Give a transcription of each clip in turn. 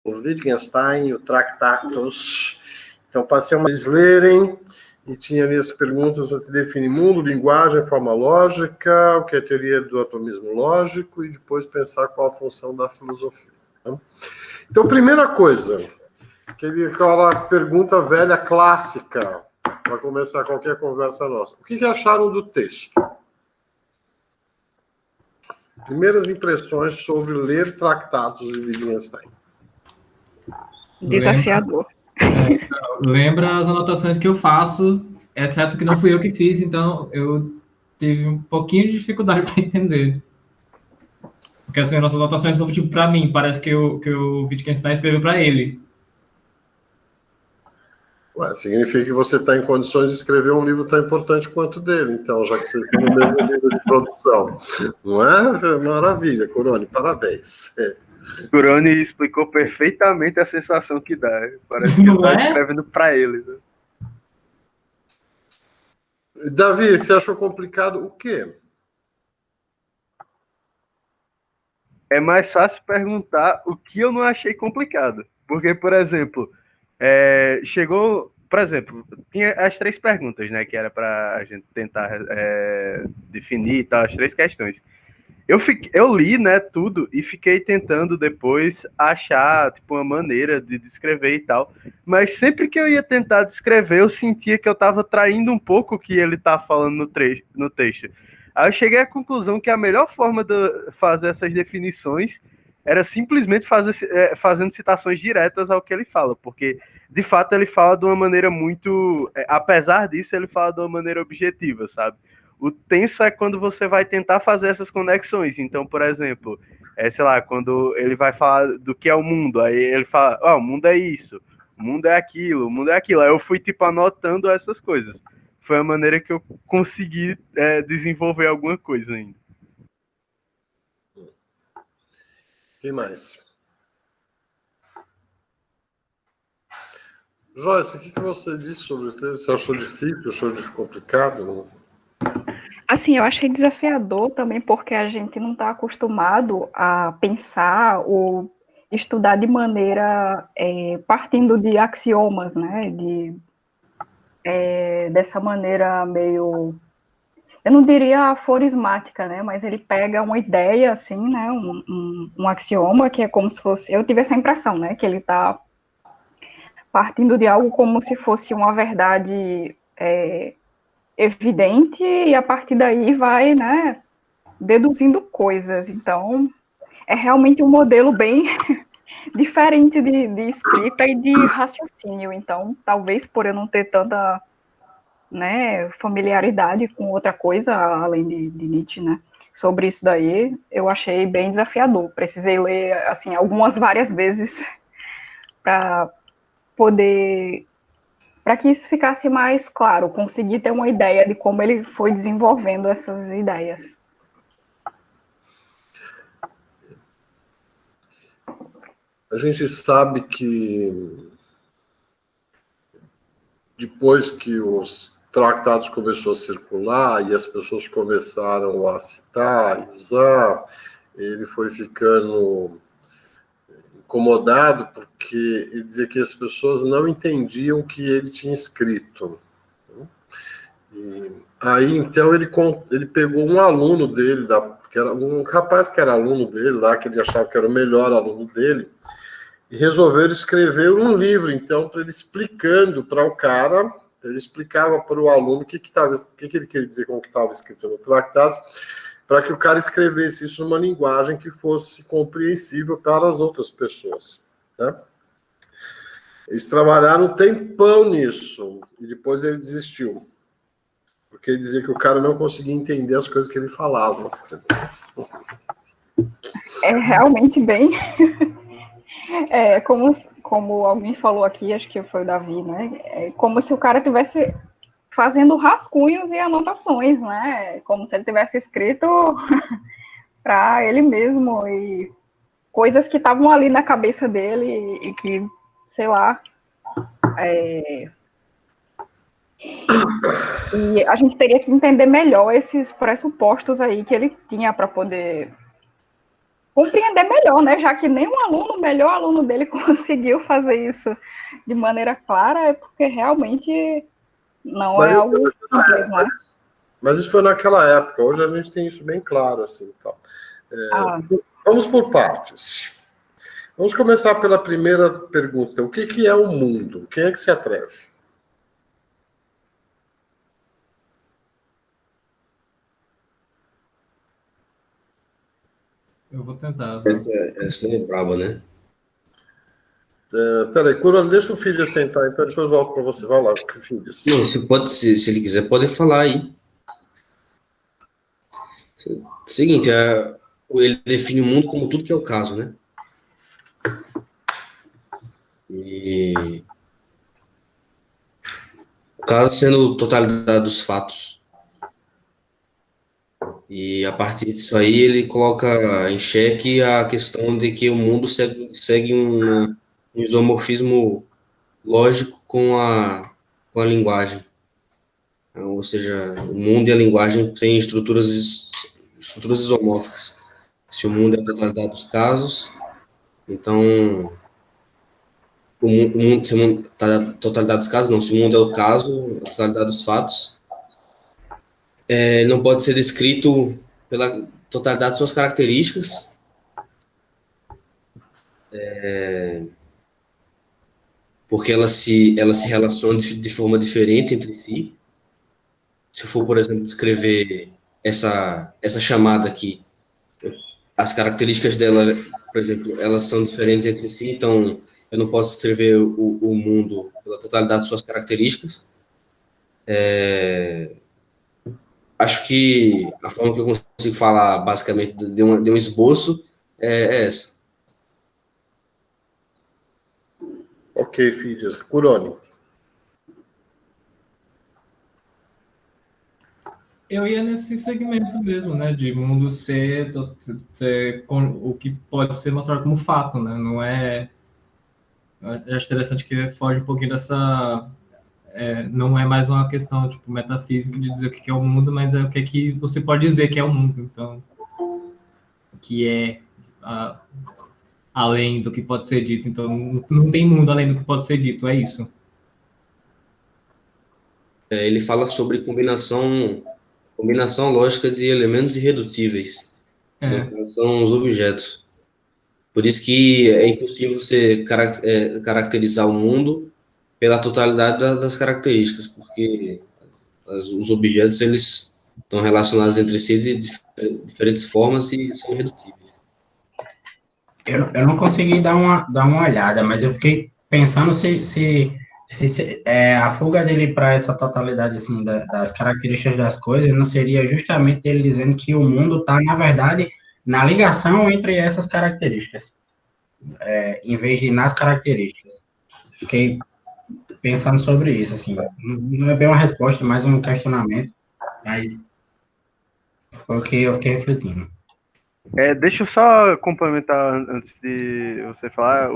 o Wittgenstein, o Tractatus. Então, passei uma vez lerem, e tinha ali as perguntas a se definir mundo, linguagem, forma lógica, o que é a teoria do atomismo lógico, e depois pensar qual a função da filosofia. Tá? Então, primeira coisa, aquela pergunta velha clássica, para começar qualquer conversa nossa. O que acharam do texto? Primeiras impressões sobre ler Tractatus de Wittgenstein. Desafiador. Lembra as anotações que eu faço, exceto que não fui eu que fiz, então eu tive um pouquinho de dificuldade para entender. Porque as minhas anotações são tipo para mim, parece que o Wittgenstein escreveu para ele. Ué, significa que você está em condições de escrever um livro tão importante quanto dele, então, já que vocês estão no mesmo nível de produção. Não é? Maravilha, Corone, parabéns. Curone explicou perfeitamente a sensação que dá. Parece que ele está escrevendo para ele. Né? Davi, você achou complicado o quê? É mais fácil perguntar o que eu não achei complicado. Porque, por exemplo, chegou... Por exemplo, tinha as 3 perguntas, né? Que era para a gente tentar definir, tá, as 3 questões. Eu li, né, tudo e fiquei tentando depois achar, tipo, uma maneira de descrever e tal. Mas sempre que eu ia tentar descrever, eu sentia que eu estava traindo um pouco o que ele tá falando no texto. Aí eu cheguei à conclusão que a melhor forma de fazer essas definições era simplesmente fazendo citações diretas ao que ele fala, porque, de fato, ele fala de uma maneira muito... apesar disso, ele fala de uma maneira objetiva, sabe? O tenso é quando você vai tentar fazer essas conexões. Então, por exemplo, sei lá, quando ele vai falar do que é o mundo, aí ele fala, o mundo é isso, o mundo é aquilo, o mundo é aquilo. Aí eu fui, tipo, anotando essas coisas. Foi a maneira que eu consegui desenvolver alguma coisa ainda. Quem mais? Joyce, o que você disse sobre o texto? Você achou difícil, achou complicado? Assim, eu achei desafiador também, porque a gente não está acostumado a pensar ou estudar de maneira partindo de axiomas, né? Dessa maneira meio, eu não diria aforismática, né? Mas ele pega uma ideia, assim, né? Um axioma que é como se fosse, eu tive essa impressão, né? Que ele está partindo de algo como se fosse uma verdade evidente, e a partir daí vai, né, deduzindo coisas. Então, é realmente um modelo bem diferente de escrita e de raciocínio. Então, talvez por eu não ter tanta, né, familiaridade com outra coisa, além de Nietzsche, né, sobre isso daí, eu achei bem desafiador. Precisei ler, assim, várias vezes para poder... para que isso ficasse mais claro, conseguir ter uma ideia de como ele foi desenvolvendo essas ideias. A gente sabe que depois que os tratados começou a circular e as pessoas começaram a citar e usar, ele foi ficando incomodado porque ele dizia que as pessoas não entendiam o que ele tinha escrito. E aí, então, ele pegou um aluno dele, que era um rapaz que era aluno dele lá, que ele achava que era o melhor aluno dele, e resolveram escrever um livro, então, para ele explicando para o cara, ele explicava para o aluno o que ele queria dizer com o que estava escrito no tratado, para que o cara escrevesse isso numa linguagem que fosse compreensível para as outras pessoas. Né? Eles trabalharam um tempão nisso, e depois ele desistiu, porque ele dizia que o cara não conseguia entender as coisas que ele falava. É realmente bem... como alguém falou aqui, acho que foi o Davi, né? É como se o cara tivesse fazendo rascunhos e anotações, né? Como se ele tivesse escrito para ele mesmo, e coisas que estavam ali na cabeça dele e que, sei lá, e a gente teria que entender melhor esses pressupostos aí que ele tinha para poder compreender melhor, né? Já que nenhum aluno, o melhor aluno dele, conseguiu fazer isso de maneira clara, é porque realmente não é algo simples, né? Mas isso foi naquela época. Hoje a gente tem isso bem claro, assim, então. Vamos por partes. Vamos começar pela primeira pergunta. O que é o mundo? Quem é que se atreve? Eu vou tentar. Essa é braba, né? Peraí, Curano, deixa o Fidias tentar, então depois eu volto para você. Vai lá, Fidias. Não, você pode, se ele quiser, pode falar aí. Seguinte, ele define o mundo como tudo que é o caso, né? E o caso sendo totalidade dos fatos. E a partir disso aí ele coloca em xeque a questão de que o mundo segue um isomorfismo lógico com a linguagem. Ou seja, o mundo e a linguagem têm estruturas isomórficas. Se o mundo é a totalidade dos casos, então se o mundo está a totalidade dos casos, não. Se o mundo é o caso, a totalidade dos fatos, ele não pode ser descrito pela totalidade de suas características, porque elas se relacionam de forma diferente entre si. Se eu for, por exemplo, descrever essa chamada aqui, as características dela, por exemplo, elas são diferentes entre si, então eu não posso descrever o mundo pela totalidade de suas características. Acho que a forma que eu consigo falar, basicamente, de um esboço é essa. Ok, Fidias. Curone. Eu ia nesse segmento mesmo, né? De mundo ser o que pode ser mostrado como fato, né? Não é... Eu acho interessante que foge um pouquinho dessa... não é mais uma questão tipo metafísica de dizer o que é o mundo, mas é o que é que você pode dizer que é o mundo. Então, o que é além do que pode ser dito. Então, não tem mundo além do que pode ser dito, é isso. Ele fala sobre combinação lógica de elementos irredutíveis. No caso, são os objetos. Por isso que é impossível você caracterizar o mundo pela totalidade das características, porque os objetos eles estão relacionados entre si de diferentes formas e são irredutíveis. Eu não consegui dar uma olhada, mas eu fiquei pensando se a fuga dele para essa totalidade assim, das características das coisas não seria justamente ele dizendo que o mundo está, na verdade, na ligação entre essas características, em vez de nas características. Fiquei pensando sobre isso, assim, não é bem uma resposta, é mais um questionamento, mas foi o que eu fiquei refletindo. Deixa eu só complementar antes de você falar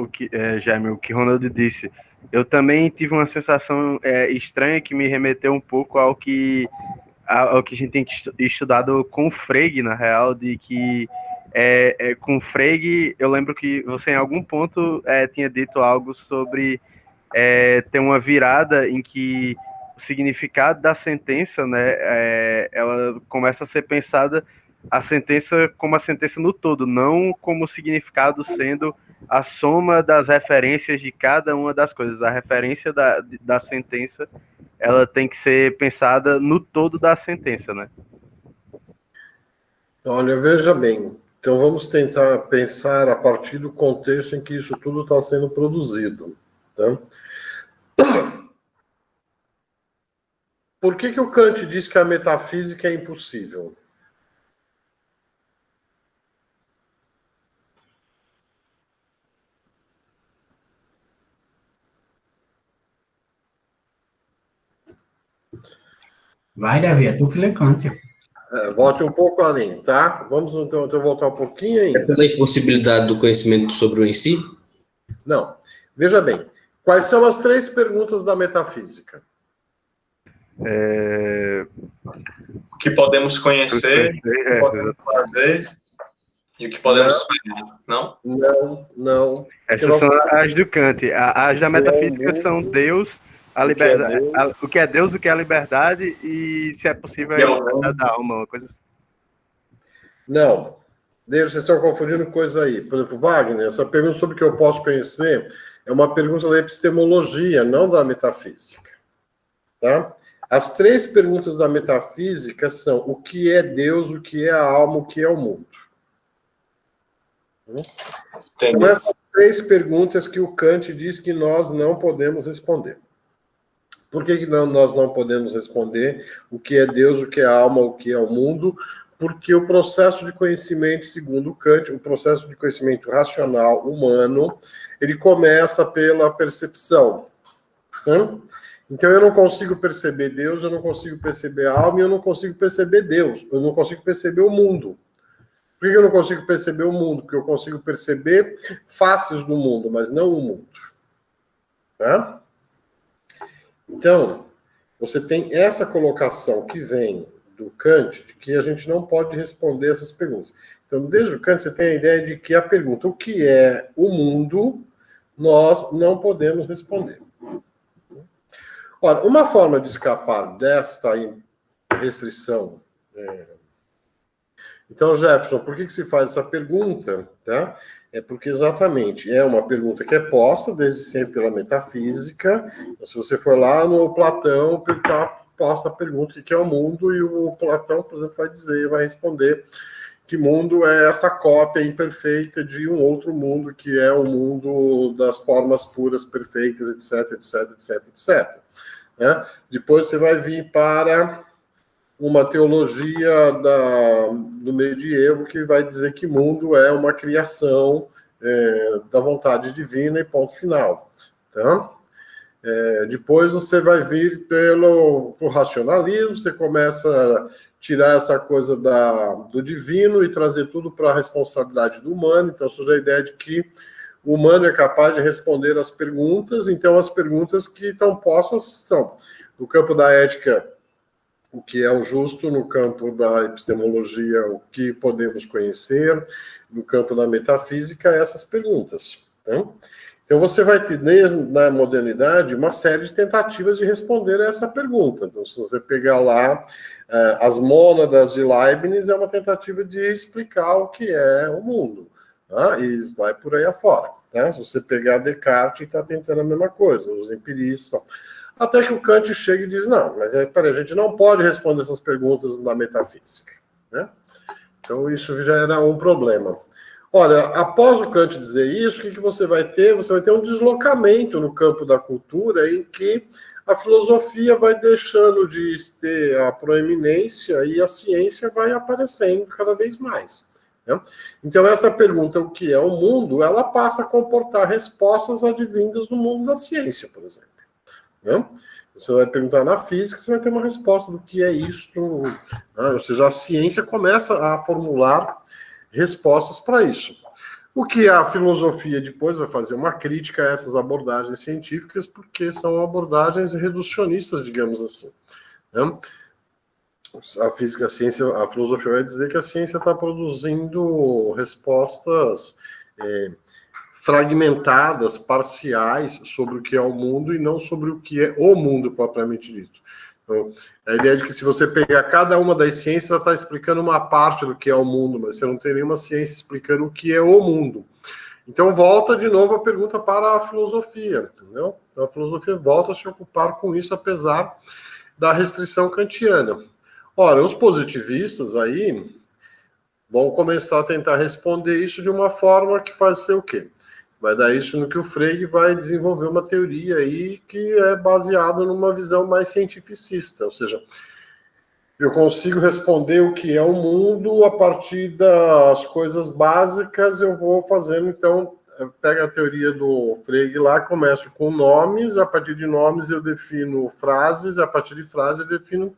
Jaime, o que Ronald disse. Eu também tive uma sensação estranha que me remeteu um pouco ao que a gente tem estudado com o Frege, na real, de que com o Frege, eu lembro que você em algum ponto tinha dito algo sobre ter uma virada em que o significado da sentença, né, ela começa a ser pensada a sentença como a sentença no todo, não como o significado sendo a soma das referências de cada uma das coisas. A referência da sentença, ela tem que ser pensada no todo da sentença, né? Olha, veja bem. Então vamos tentar pensar a partir do contexto em que isso tudo está sendo produzido. Tá? Por que o Kant diz que a metafísica é impossível? Vai, Davi, é tu que lê Kant. Volte um pouco além, tá? Vamos então voltar um pouquinho ainda. É pela impossibilidade do conhecimento sobre o em si? Não. Veja bem, quais são as 3 perguntas da metafísica? O que podemos conhecer, o que podemos fazer E o que podemos esperar, não? Não. Essas são as do Kant. As da metafísica são Deus, a liberdade, o que é Deus, o que é a liberdade e se é possível a liberdade da alma, uma coisa assim. Não. Vocês estão confundindo coisa aí. Por exemplo, Wagner, essa pergunta sobre o que eu posso conhecer é uma pergunta da epistemologia, não da metafísica. Tá? As 3 perguntas da metafísica são o que é Deus, o que é a alma, o que é o mundo. Entendi. São essas 3 perguntas que o Kant diz que nós não podemos responder. Por que nós não podemos responder o que é Deus, o que é a alma, o que é o mundo? Porque o processo de conhecimento, segundo Kant, o processo de conhecimento racional humano, ele começa pela percepção. Então eu não consigo perceber Deus, eu não consigo perceber a alma, e eu não consigo perceber Deus, eu não consigo perceber o mundo. Por que eu não consigo perceber o mundo? Porque eu consigo perceber faces do mundo, mas não o mundo. Tá? Então, você tem essa colocação que vem do Kant, de que a gente não pode responder essas perguntas. Então, desde o Kant, você tem a ideia de que a pergunta, o que é o mundo, nós não podemos responder. Ora, uma forma de escapar desta restrição... Então, Jefferson, por que se faz essa pergunta? Tá? É porque exatamente é uma pergunta que é posta desde sempre pela metafísica. Então, se você for lá no Platão, está posta a pergunta o que é o mundo, e o Platão, por exemplo, vai responder que mundo é essa cópia imperfeita de um outro mundo, que é o mundo das formas puras, perfeitas, etc, etc, etc, etc. Né? Depois você vai vir para uma teologia do medievo que vai dizer que mundo é uma criação da vontade divina e ponto final. Tá? Depois você vai vir pelo racionalismo, você começa a tirar essa coisa do divino e trazer tudo para a responsabilidade do humano. Então surge a ideia de que o humano é capaz de responder as perguntas, então as perguntas que estão postas são, no campo da ética, o que é o justo, no campo da epistemologia, o que podemos conhecer, no campo da metafísica, essas perguntas. Né? Então, você vai ter, na modernidade, uma série de tentativas de responder a essa pergunta. Então, se você pegar lá as mônadas de Leibniz, é uma tentativa de explicar o que é o mundo. Tá? E vai por aí afora. Tá? Se você pegar Descartes, está tentando a mesma coisa, os empiristas. Até que o Kant chega e diz, não, mas peraí, a gente não pode responder essas perguntas na metafísica. Né? Então, isso já era um problema. Olha, após o Kant dizer isso, o que você vai ter? Você vai ter um deslocamento no campo da cultura em que a filosofia vai deixando de ter a proeminência e a ciência vai aparecendo cada vez mais. Né? Então, essa pergunta, o que é o mundo, ela passa a comportar respostas advindas do mundo da ciência, por exemplo. Né? Você vai perguntar na física, você vai ter uma resposta do que é isto. Né? Ou seja, a ciência começa a formular respostas para isso. O que a filosofia depois vai fazer uma crítica a essas abordagens científicas, porque são abordagens reducionistas, digamos assim. Né? A física, a ciência, a filosofia vai dizer que a ciência está produzindo respostas fragmentadas, parciais, sobre o que é o mundo e não sobre o que é o mundo propriamente dito. Então, a ideia de que se você pegar cada uma das ciências, ela está explicando uma parte do que é o mundo, mas você não tem nenhuma ciência explicando o que é o mundo. Então, volta de novo a pergunta para a filosofia, entendeu? Então, a filosofia volta a se ocupar com isso, apesar da restrição kantiana. Ora, os positivistas aí vão começar a tentar responder isso de uma forma que faz ser o quê? Vai dar isso no que o Frege vai desenvolver uma teoria aí que é baseada numa visão mais cientificista, ou seja, eu consigo responder o que é o mundo a partir das coisas básicas, eu vou fazendo, então, pega a teoria do Frege lá, começo com nomes, a partir de nomes eu defino frases, a partir de frases eu defino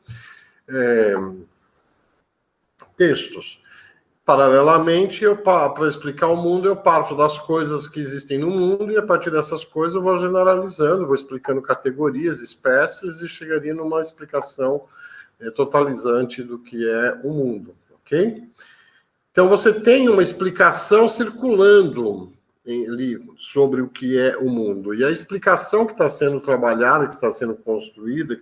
textos. Paralelamente, para explicar o mundo, eu parto das coisas que existem no mundo e a partir dessas coisas eu vou generalizando, vou explicando categorias, espécies e chegaria numa explicação totalizante do que é o mundo, ok? Então, você tem uma explicação circulando sobre o que é o mundo. E a explicação que está sendo trabalhada, que está sendo construída,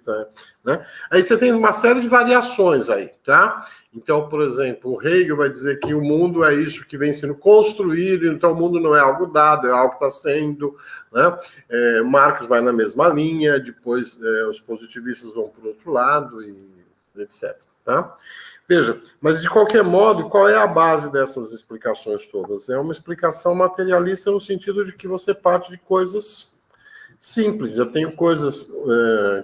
né? Aí você tem uma série de variações aí, tá? Então, por exemplo, o Hegel vai dizer que o mundo é isso que vem sendo construído, então o mundo não é algo dado, é algo que está sendo, né? Marx vai na mesma linha, depois os positivistas vão para o outro lado, e etc. Tá? Veja, mas de qualquer modo, qual é a base dessas explicações todas? É uma explicação materialista no sentido de que você parte de coisas simples. Eu tenho coisas...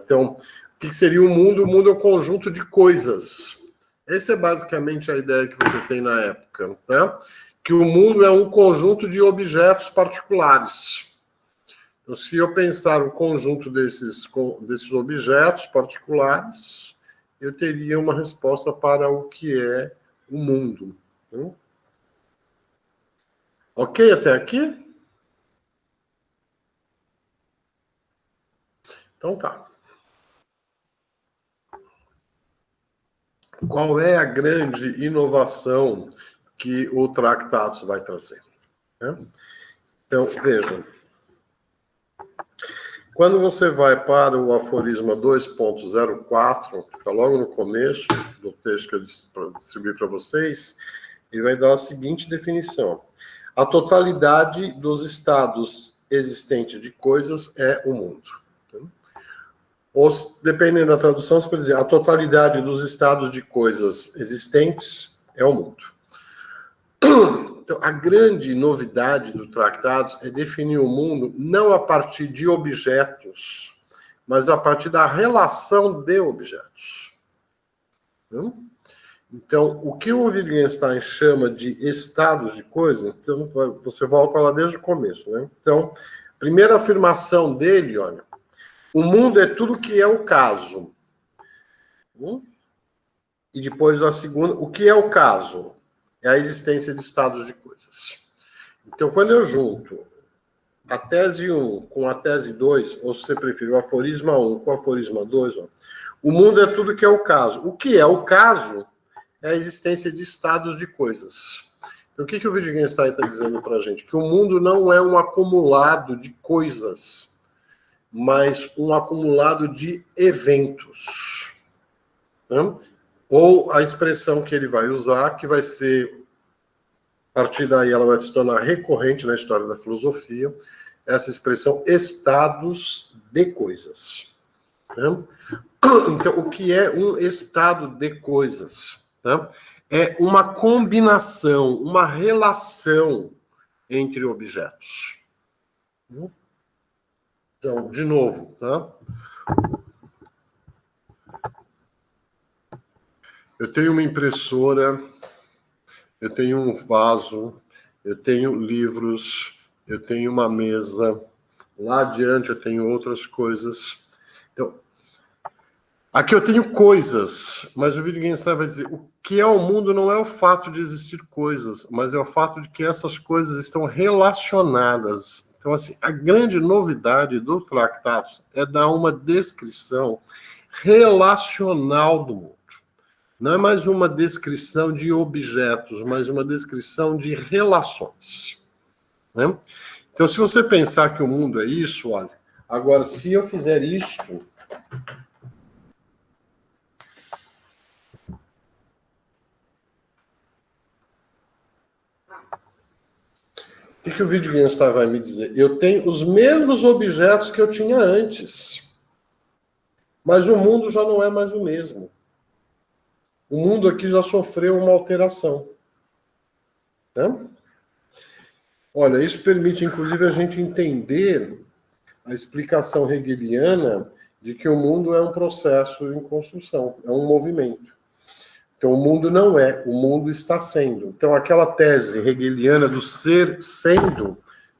então, o que seria o mundo? O mundo é um conjunto de coisas. Essa é basicamente a ideia que você tem na época, tá? Que o mundo é um conjunto de objetos particulares. Então, se eu pensar o conjunto desses objetos particulares, eu teria uma resposta para o que é o mundo. Ok até aqui? Então tá. Qual é a grande inovação que o Tractatus vai trazer? Então, vejam. Quando você vai para o aforisma 2.04, que está logo no começo do texto que eu distribuí para vocês, ele vai dar a seguinte definição. A totalidade dos estados existentes de coisas é o mundo. Ou, dependendo da tradução, você pode dizer a totalidade dos estados de coisas existentes é o mundo. Então, a grande novidade do Tractatus é definir o mundo não a partir de objetos, mas a partir da relação de objetos. Então, o que o Wittgenstein chama de estados de coisa, então você volta lá desde o começo, né? Então, a primeira afirmação dele, olha, o mundo é tudo que é o caso. E depois a segunda, o que é o caso? É a existência de estados de coisas. Então, quando eu junto a tese 1 com a tese 2, ou se você preferir, o aforisma 1 com o aforisma 2, ó, o mundo é tudo que é o caso. O que é o caso é a existência de estados de coisas. Então, o que o Wittgenstein está dizendo para a gente? Que o mundo não é um acumulado de coisas, mas um acumulado de eventos. Né? Ou a expressão que ele vai usar, que vai ser, a partir daí ela vai se tornar recorrente na história da filosofia, essa expressão estados de coisas. Né? Então, o que é um estado de coisas? Tá? É uma combinação, uma relação entre objetos. Então, de novo, tá? Eu tenho uma impressora, eu tenho um vaso, eu tenho livros, eu tenho uma mesa, lá adiante eu tenho outras coisas. Então, aqui eu tenho coisas, mas o Wittgenstein vai dizer, o que é o mundo não é o fato de existir coisas, mas é o fato de que essas coisas estão relacionadas. Então, assim, a grande novidade do Tractatus é dar uma descrição relacional do mundo. Não é mais uma descrição de objetos, mas uma descrição de relações. Né? Então, se você pensar que o mundo é isso, olha, agora, se eu fizer isto... O que o Wittgenstein vai me dizer? Eu tenho os mesmos objetos que eu tinha antes, mas o mundo já não é mais o mesmo. O mundo aqui já sofreu uma alteração. Né? Olha, isso permite, inclusive, a gente entender a explicação hegeliana de que o mundo é um processo em construção, é um movimento. Então, o mundo não é, o mundo está sendo. Então, aquela tese hegeliana do ser sendo,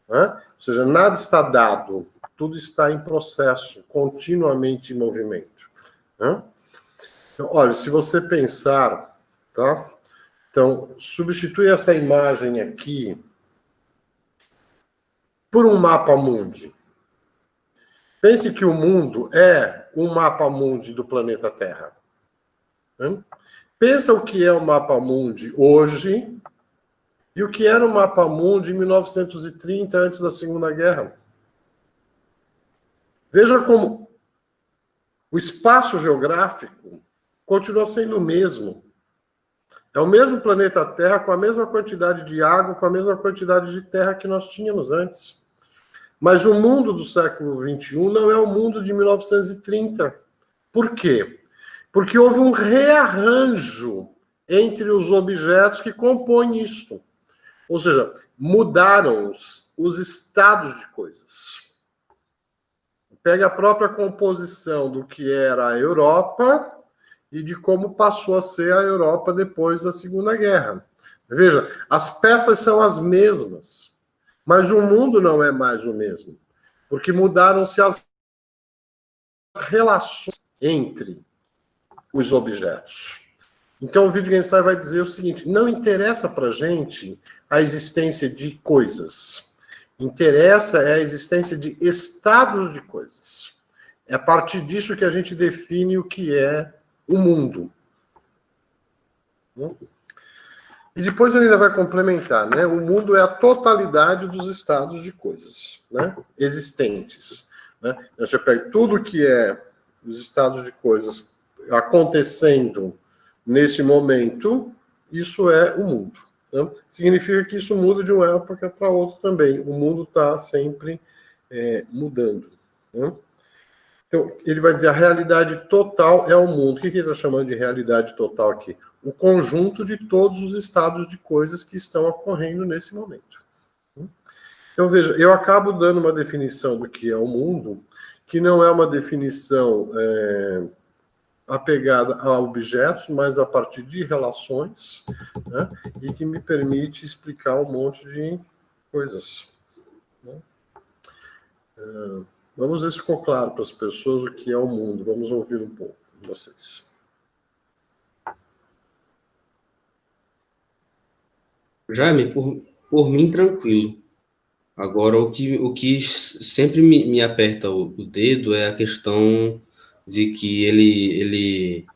né? Ou seja, nada está dado, tudo está em processo, continuamente em movimento. Né? Então, olha, se você pensar, tá? Então, substitui essa imagem aqui por um mapa mundi. Pense que o mundo é um mapa mundi do planeta Terra. Né? Pensa o que é o mapa mundi hoje E o que era o mapa mundi em 1930, antes da Segunda Guerra? Veja como o espaço geográfico continua sendo o mesmo. É o mesmo planeta Terra, com a mesma quantidade de água, com a mesma quantidade de terra que nós tínhamos antes. Mas o mundo do século XXI não é o mundo de 1930. Por quê? Porque houve um rearranjo entre os objetos que compõem isto. Ou seja, mudaram os estados de coisas. Pega a própria composição do que era a Europa e de como passou a ser a Europa depois da Segunda Guerra. Veja, as peças são as mesmas, mas o mundo não é mais o mesmo, porque mudaram-se as relações entre os objetos. Então o Wittgenstein vai dizer o seguinte: não interessa para a gente a existência de coisas, interessa a existência de estados de coisas. É a partir disso que a gente define o que é o mundo. E depois ele ainda vai complementar, né? O mundo é a totalidade dos estados de coisas, né? Existentes. Né? Você pega tudo que é os estados de coisas acontecendo nesse momento, isso é o mundo. Né? Significa que isso muda de uma época para outra também. O mundo está sempre mudando. Né? Então, ele vai dizer a realidade total é o mundo. O que ele está chamando de realidade total aqui? O conjunto de todos os estados de coisas que estão ocorrendo nesse momento. Então, veja, eu acabo dando uma definição do que é o mundo, que não é uma definição apegada a objetos, mas a partir de relações, né, e que me permite explicar um monte de coisas. Né? Vamos ver se ficou claro para as pessoas o que é o mundo. Vamos ouvir um pouco de vocês. Jaime, por mim, tranquilo. Agora, o que sempre me aperta o dedo é a questão de que ele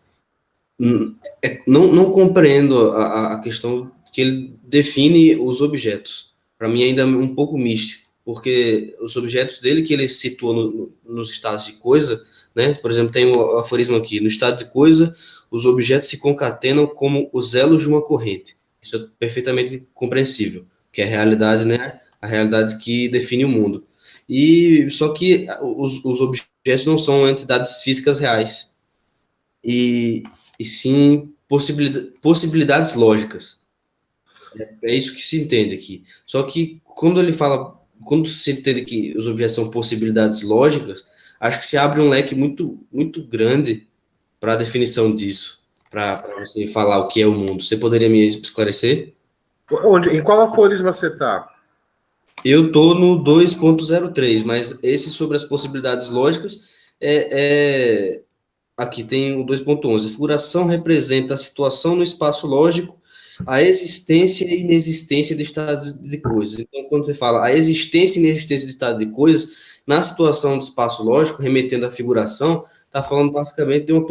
não compreendo a questão que ele define os objetos. Para mim, ainda é um pouco místico, porque os objetos dele que ele situa nos estados de coisa, né? Por exemplo, tem o aforismo aqui: no estado de coisa, os objetos se concatenam como os elos de uma corrente. Isso é perfeitamente compreensível, que é a realidade, né? A realidade que define o mundo. E só que os objetos não são entidades físicas reais, e sim possibilidades lógicas. É isso que se entende aqui. Só que quando se entende que os objetos são possibilidades lógicas, acho que se abre um leque muito, muito grande para a definição disso, para você falar o que é o mundo. Você poderia me esclarecer? Em qual aforismo você está? Eu estou no 2.03, mas esse sobre as possibilidades lógicas aqui tem o 2.11. A figuração representa a situação no espaço lógico, a existência e inexistência de estados de coisas. Então, quando você fala a existência e inexistência de estado de coisas, na situação do espaço lógico, remetendo à figuração, está falando basicamente de uma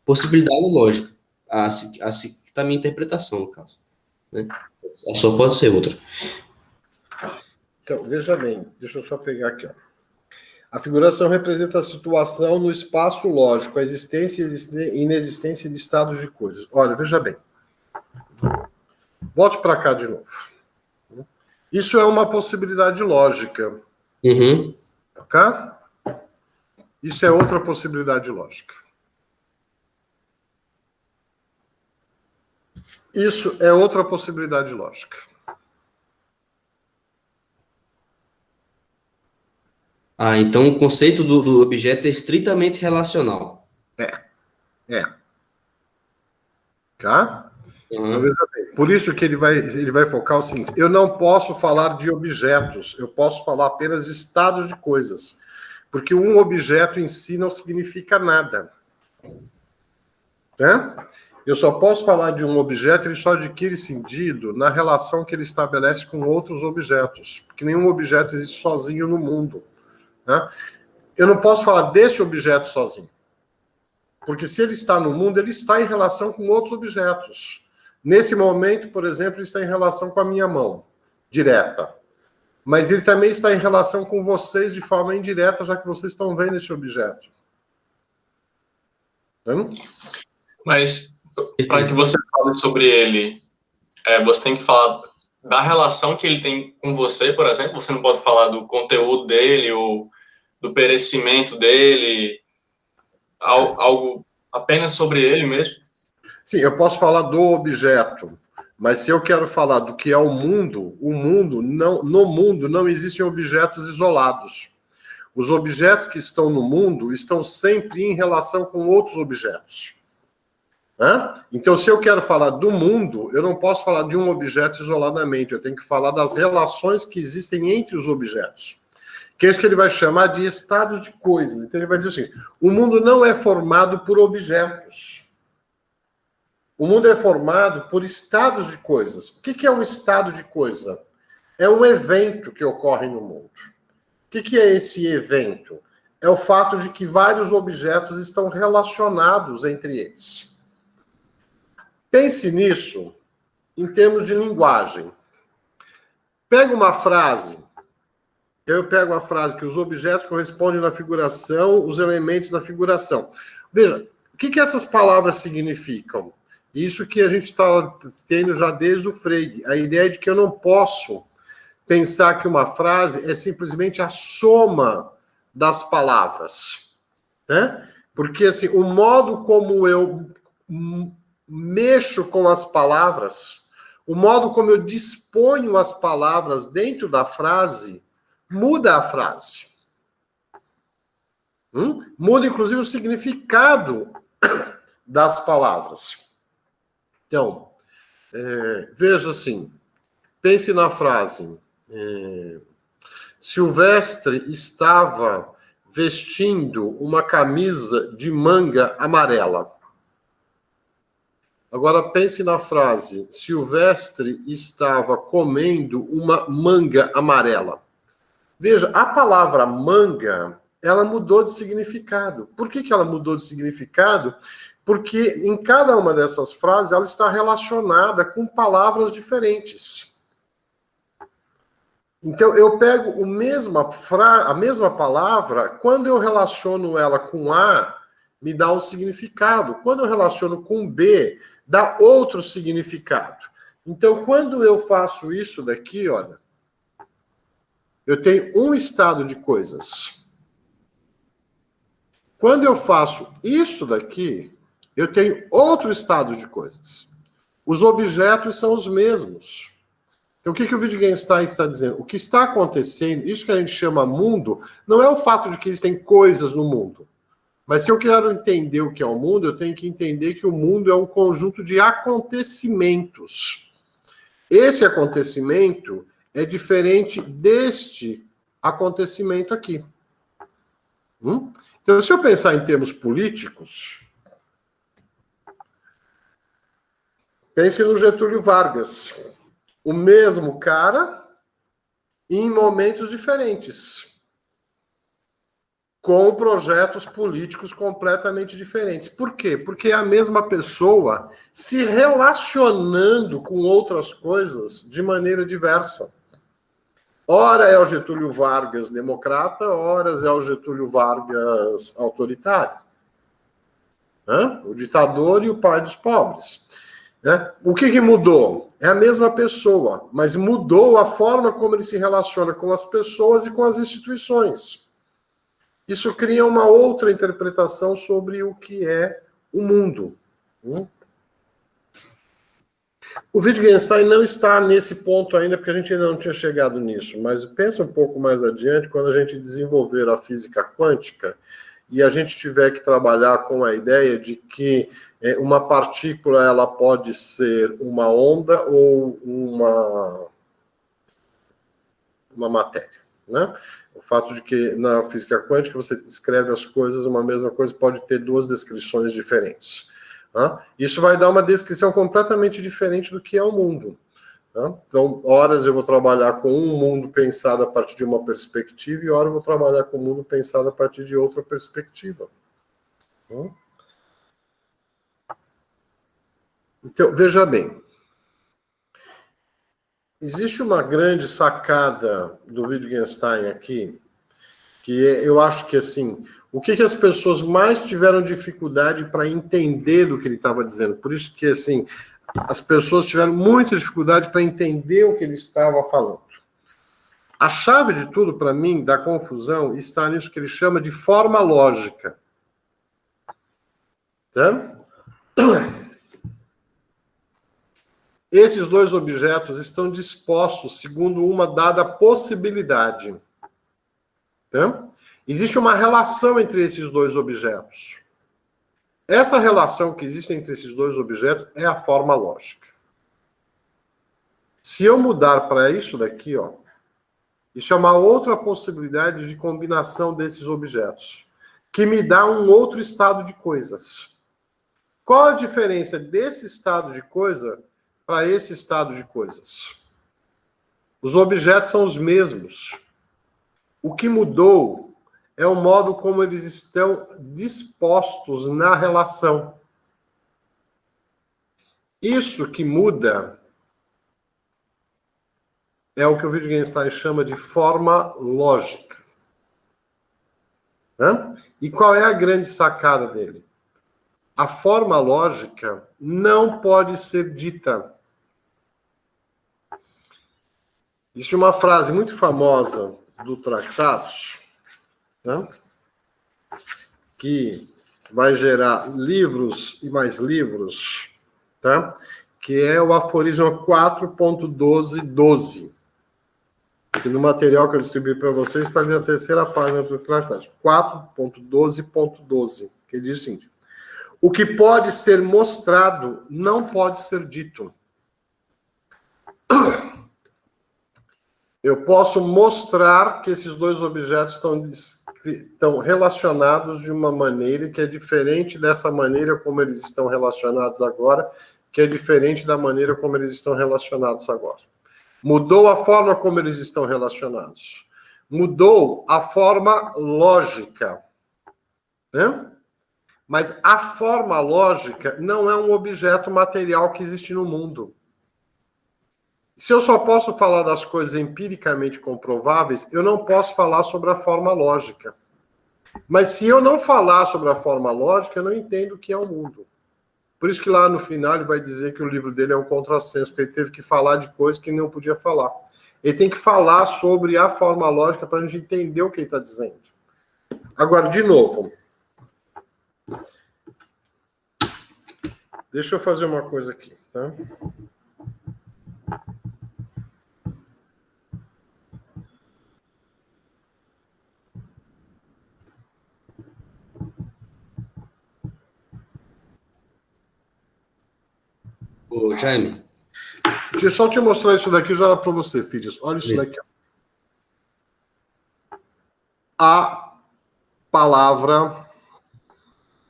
possibilidade lógica. Assim que está a minha interpretação, no caso. Né? Só pode ser outra. Então, veja bem, deixa eu só pegar aqui. Ó. A figuração representa a situação no espaço lógico, a existência e inexistência de estados de coisas. Olha, veja bem. Volte para cá de novo. Isso é uma possibilidade lógica. Uhum. Ok? Isso é outra possibilidade lógica. Isso é outra possibilidade lógica. Então o conceito do objeto é estritamente relacional. É. Tá? Uhum. Então, por isso que ele vai focar o seguinte: eu não posso falar de objetos, eu posso falar apenas de estados de coisas. Porque um objeto em si não significa nada. Né? Eu só posso falar de um objeto, ele só adquire sentido na relação que ele estabelece com outros objetos. Porque nenhum objeto existe sozinho no mundo. Né? Eu não posso falar desse objeto sozinho. Porque se ele está no mundo, ele está em relação com outros objetos. Nesse momento, por exemplo, ele está em relação com a minha mão, direta. Mas ele também está em relação com vocês de forma indireta, já que vocês estão vendo esse objeto. Mas, para que você fale sobre ele, você tem que falar da relação que ele tem com você, por exemplo. Você não pode falar do conteúdo dele ou do perecimento dele, algo apenas sobre ele mesmo. Sim, eu posso falar do objeto, mas se eu quero falar do que é o mundo não, no mundo não existem objetos isolados. Os objetos que estão no mundo estão sempre em relação com outros objetos. Então, se eu quero falar do mundo, eu não posso falar de um objeto isoladamente, eu tenho que falar das relações que existem entre os objetos. Que é isso que ele vai chamar de estados de coisas. Então, ele vai dizer assim, o mundo não é formado por objetos. O mundo é formado por estados de coisas. O que é um estado de coisa? É um evento que ocorre no mundo. O que é esse evento? É o fato de que vários objetos estão relacionados entre eles. Pense nisso em termos de linguagem. Pega uma frase. Eu pego a frase que os objetos correspondem na figuração, os elementos da figuração. Veja, o que essas palavras significam? Isso que a gente está tendo já desde o Frege. A ideia de que eu não posso pensar que uma frase é simplesmente a soma das palavras. Né? Porque assim, o modo como eu mexo com as palavras, o modo como eu disponho as palavras dentro da frase, muda a frase. Muda, inclusive, o significado das palavras. Então, veja assim, pense na frase. Silvestre estava vestindo uma camisa de manga amarela. Agora pense na frase, Silvestre estava comendo uma manga amarela. Veja, a palavra manga, ela mudou de significado. Por que ela mudou de significado? Porque em cada uma dessas frases, ela está relacionada com palavras diferentes. Então, eu pego a mesma palavra, quando eu relaciono ela com A, me dá um significado. Quando eu relaciono com B, dá outro significado. Então, quando eu faço isso daqui, olha, eu tenho um estado de coisas. Quando eu faço isso daqui, eu tenho outro estado de coisas. Os objetos são os mesmos. Então, o que o Wittgenstein está dizendo? O que está acontecendo, isso que a gente chama mundo, não é o fato de que existem coisas no mundo. Mas se eu quero entender o que é o mundo, eu tenho que entender que o mundo é um conjunto de acontecimentos. Esse acontecimento é diferente deste acontecimento aqui. Então, se eu pensar em termos políticos, pense no Getúlio Vargas. O mesmo cara em momentos diferentes, com projetos políticos completamente diferentes. Por quê? Porque é a mesma pessoa se relacionando com outras coisas de maneira diversa. Ora é o Getúlio Vargas democrata, ora é o Getúlio Vargas autoritário. O ditador e o pai dos pobres. O que mudou? É a mesma pessoa, mas mudou a forma como ele se relaciona com as pessoas e com as instituições. Isso cria uma outra interpretação sobre o que é o mundo. O Wittgenstein não está nesse ponto ainda, porque a gente ainda não tinha chegado nisso, mas pensa um pouco mais adiante, quando a gente desenvolver a física quântica e a gente tiver que trabalhar com a ideia de que uma partícula ela pode ser uma onda ou uma matéria, né? O fato de que na física quântica você descreve as coisas, uma mesma coisa pode ter duas descrições diferentes. Isso vai dar uma descrição completamente diferente do que é o mundo. Então, horas eu vou trabalhar com um mundo pensado a partir de uma perspectiva e horas eu vou trabalhar com um mundo pensado a partir de outra perspectiva. Então, veja bem, existe uma grande sacada do Wittgenstein aqui, que eu acho que, assim, o que as pessoas mais tiveram dificuldade para entender do que ele estava dizendo. Por isso que, assim, as pessoas tiveram muita dificuldade para entender o que ele estava falando. A chave de tudo, para mim, da confusão, está nisso que ele chama de forma lógica. Tá? Esses dois objetos estão dispostos segundo uma dada possibilidade. Tá? Existe uma relação entre esses dois objetos. Essa relação que existe entre esses dois objetos é a forma lógica. Se eu mudar para isso daqui, ó, isso é uma outra possibilidade de combinação desses objetos, que me dá um outro estado de coisas. Qual a diferença desse estado de coisa para esse estado de coisas? Os objetos são os mesmos. O que mudou é o modo como eles estão dispostos na relação. Isso que muda é o que o Wittgenstein chama de forma lógica. E qual é a grande sacada dele? A forma lógica não pode ser dita. Existe uma frase muito famosa do Tractatus, né, que vai gerar livros e mais livros, tá? Que é o aforismo 4.12.12. Que no material que eu distribuí para vocês está ali na terceira página do Tractatus, 4.12.12, que diz o seguinte: o que pode ser mostrado não pode ser dito. Eu posso mostrar que esses dois objetos estão relacionados de uma maneira que é diferente dessa maneira como eles estão relacionados agora, que é diferente da maneira como eles estão relacionados agora. Mudou a forma como eles estão relacionados. Mudou a forma lógica. Né? Mas a forma lógica não é um objeto material que existe no mundo. Se eu só posso falar das coisas empiricamente comprováveis, eu não posso falar sobre a forma lógica. Mas se eu não falar sobre a forma lógica, eu não entendo o que é o mundo. Por isso que lá no final ele vai dizer que o livro dele é um contrassenso, porque ele teve que falar de coisas que ele não podia falar. Ele tem que falar sobre a forma lógica para a gente entender o que ele está dizendo. Agora, de novo, deixa eu fazer uma coisa aqui, tá? Ô, Jaime. Deixa eu só te mostrar isso daqui já para você, filhos. Olha isso daqui. A palavra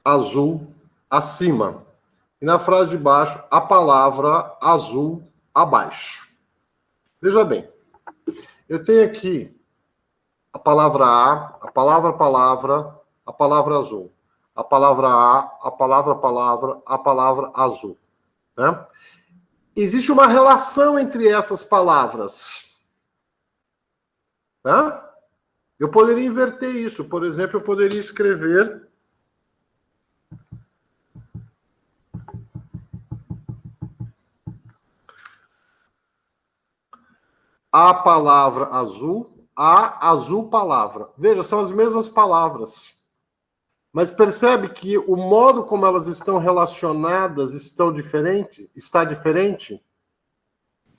azul acima. E na frase de baixo, a palavra azul abaixo. Veja bem. Eu tenho aqui a palavra a palavra azul. A palavra a palavra azul. Né? Existe uma relação entre essas palavras. Tá? Eu poderia inverter isso. Por exemplo, eu poderia escrever a palavra azul, a azul palavra. Veja, são as mesmas palavras. Mas percebe que o modo como elas estão relacionadas está diferente?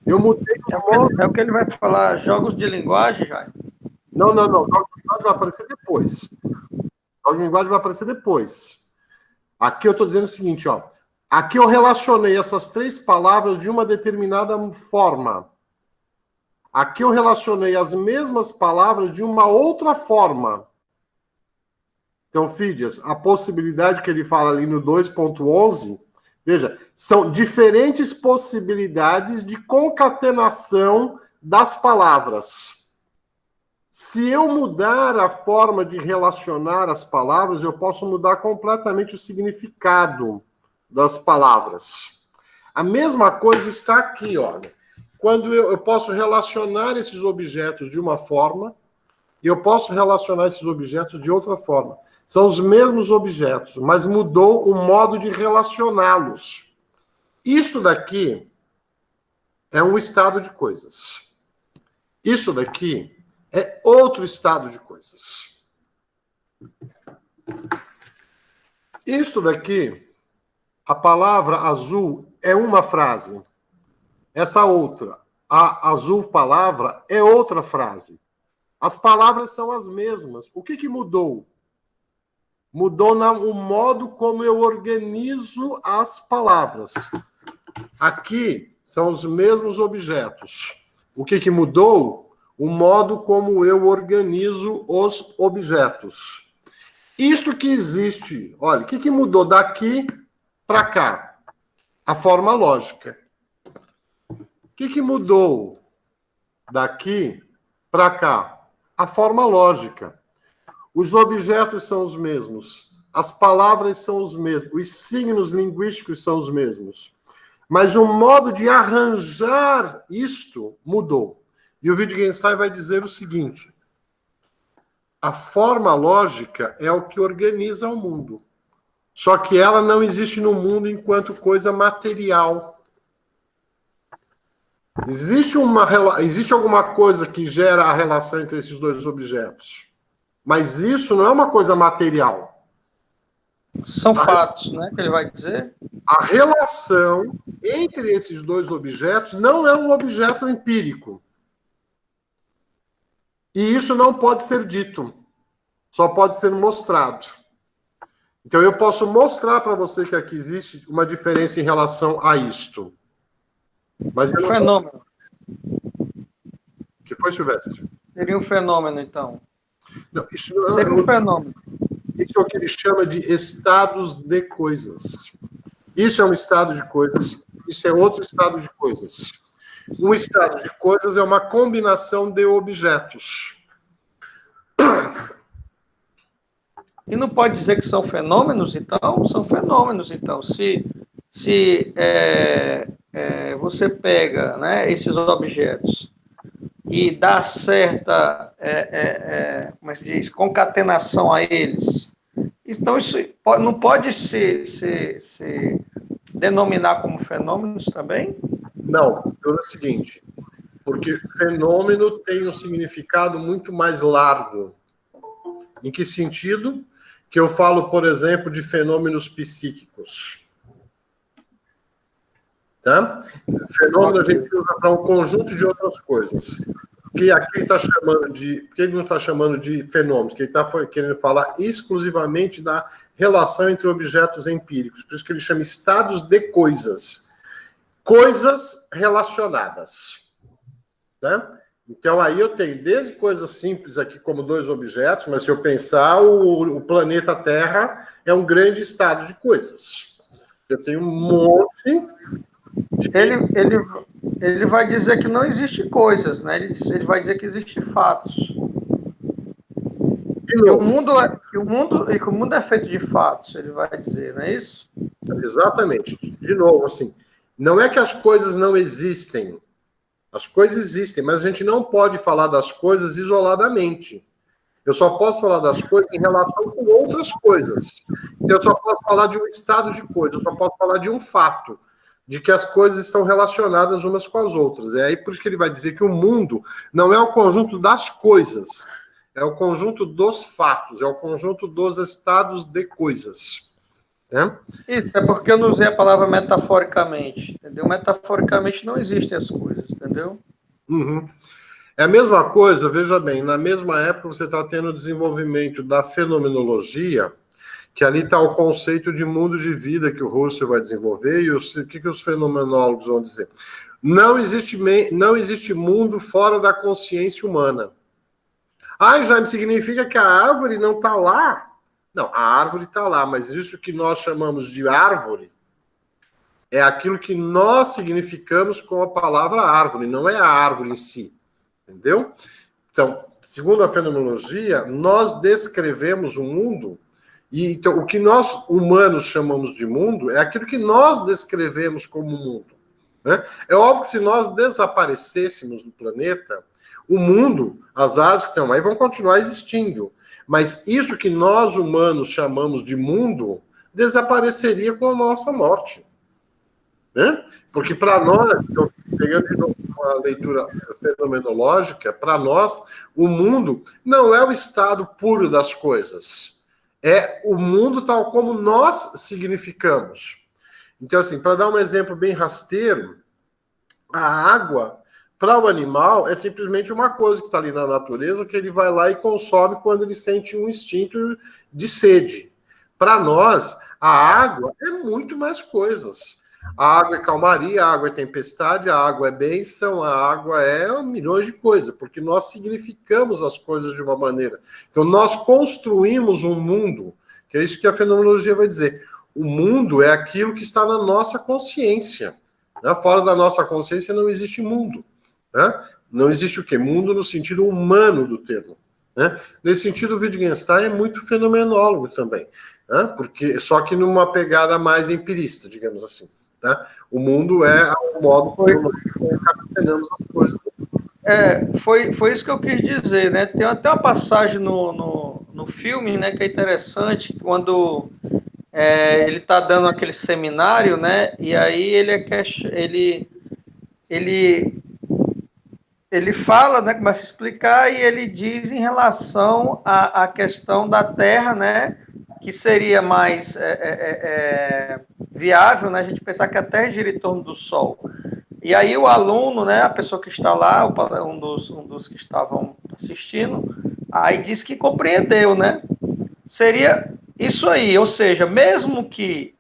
Eu mudei o modo. É o que ele vai falar, jogos de linguagem, Jaime? Não. Jogos de linguagem vai aparecer depois. Jogos de linguagem vai aparecer depois. Aqui eu estou dizendo o seguinte, ó. Aqui eu relacionei essas três palavras de uma determinada forma. Aqui eu relacionei as mesmas palavras de uma outra forma. Então, Fídias, a possibilidade que ele fala ali no 2.11, veja, são diferentes possibilidades de concatenação das palavras. Se eu mudar a forma de relacionar as palavras, eu posso mudar completamente o significado das palavras. A mesma coisa está aqui, olha. quando eu posso relacionar esses objetos de uma forma e eu posso relacionar esses objetos de outra forma. São os mesmos objetos, mas mudou o modo de relacioná-los. Isso daqui é um estado de coisas. Isso daqui é outro estado de coisas. Isto daqui, a palavra azul é uma frase. Essa outra, a azul palavra, é outra frase. As palavras são as mesmas. O que mudou? Mudou o modo como eu organizo as palavras. Aqui são os mesmos objetos. O que mudou? O modo como eu organizo os objetos. Isto que existe, olha, o que mudou daqui para cá? A forma lógica. O que mudou daqui para cá? A forma lógica. Os objetos são os mesmos. As palavras são os mesmos. Os signos linguísticos são os mesmos. Mas o modo de arranjar isto mudou. E o Wittgenstein vai dizer o seguinte: a forma lógica é o que organiza o mundo. Só que ela não existe no mundo enquanto coisa material. Existe alguma coisa que gera a relação entre esses dois objetos. Mas isso não é uma coisa material. São fatos, né, que ele vai dizer? A relação entre esses dois objetos não é um objeto empírico. E isso não pode ser dito. Só pode ser mostrado. Então eu posso mostrar para você que aqui existe uma diferença em relação a isto. Mas um fenômeno. O que foi, Silvestre? Seria um fenômeno, então. Não, isso não seria um fenômeno. Isso é o que ele chama de estados de coisas. Isso é um estado de coisas, isso é outro estado de coisas. Um estado de coisas é uma combinação de objetos. E não pode dizer que são fenômenos, então? São fenômenos, então. Se você pega, né, esses objetos e dá certa, como é que se diz, concatenação a eles, então isso não pode se denominar como fenômenos também? Não, é o seguinte, porque fenômeno tem um significado muito mais largo. Em que sentido? Que eu falo, por exemplo, de fenômenos psíquicos. Tá? Fenômeno a gente usa para um conjunto de outras coisas. Que aqui ele está chamando de... Por que ele não está chamando de fenômenos? Que ele está querendo falar exclusivamente da relação entre objetos empíricos. Por isso que ele chama estados de coisas. Coisas relacionadas. Tá? Então, aí eu tenho desde coisas simples aqui, como dois objetos, mas se eu pensar, o planeta Terra é um grande estado de coisas. Eu tenho um monte de... Ele vai dizer que não existe coisas, né? Ele vai dizer que existe fatos. Que o mundo é feito de fatos, ele vai dizer, não é isso? Exatamente. De novo, assim, não é que as coisas não existem. As coisas existem, mas a gente não pode falar das coisas isoladamente. Eu só posso falar das coisas em relação com outras coisas. Eu só posso falar de um estado de coisa, eu só posso falar de um fato, de que as coisas estão relacionadas umas com as outras. É aí por isso que ele vai dizer que o mundo não é o conjunto das coisas, é o conjunto dos fatos, é o conjunto dos estados de coisas. Isso, é porque eu não usei a palavra metaforicamente, entendeu? Metaforicamente não existem as coisas, entendeu? Uhum. É a mesma coisa, veja bem, na mesma época você está tendo o desenvolvimento da fenomenologia, que ali está o conceito de mundo de vida que o Russell vai desenvolver, e o que os fenomenólogos vão dizer? Não existe mundo fora da consciência humana. Jaime, significa que a árvore não está lá? Não, a árvore está lá, mas isso que nós chamamos de árvore é aquilo que nós significamos com a palavra árvore, não é a árvore em si, entendeu? Então, segundo a fenomenologia, nós descrevemos o mundo, e então, o que nós humanos chamamos de mundo é aquilo que nós descrevemos como mundo. né? É óbvio que se nós desaparecêssemos do planeta, o mundo, as aves que estão aí vão continuar existindo. Mas isso que nós humanos chamamos de mundo desapareceria com a nossa morte. Né? Porque para nós, pegando de novo uma leitura fenomenológica, para nós, o mundo não é o estado puro das coisas. É o mundo tal como nós significamos. Então, assim, para dar um exemplo bem rasteiro, a água, para o animal, é simplesmente uma coisa que está ali na natureza, que ele vai lá e consome quando ele sente um instinto de sede. Para nós, a água é muito mais coisas. A água é calmaria, a água é tempestade, a água é bênção, a água é milhões de coisas, porque nós significamos as coisas de uma maneira. Então, nós construímos um mundo, que é isso que a fenomenologia vai dizer. O mundo é aquilo que está na nossa consciência. Né? Fora da nossa consciência não existe mundo. Né? Não existe o quê? Mundo no sentido humano do termo. Né? Nesse sentido, o Wittgenstein é muito fenomenólogo também. Né? Porque, só que numa pegada mais empirista, digamos assim. Tá? O mundo é o modo como nós capitalizamos as coisas. Foi isso que eu quis dizer, né? Tem até uma passagem no filme, né, que é interessante, quando ele está dando aquele seminário, né? E aí ele fala, né? Começa a explicar e ele diz em relação à questão da Terra, né? Que seria mais viável, né? A gente pensar que a Terra gira em torno do Sol. E aí o aluno, né? A pessoa que está lá, um dos que estavam assistindo, aí diz que compreendeu, né? Seria isso aí, ou seja, mesmo que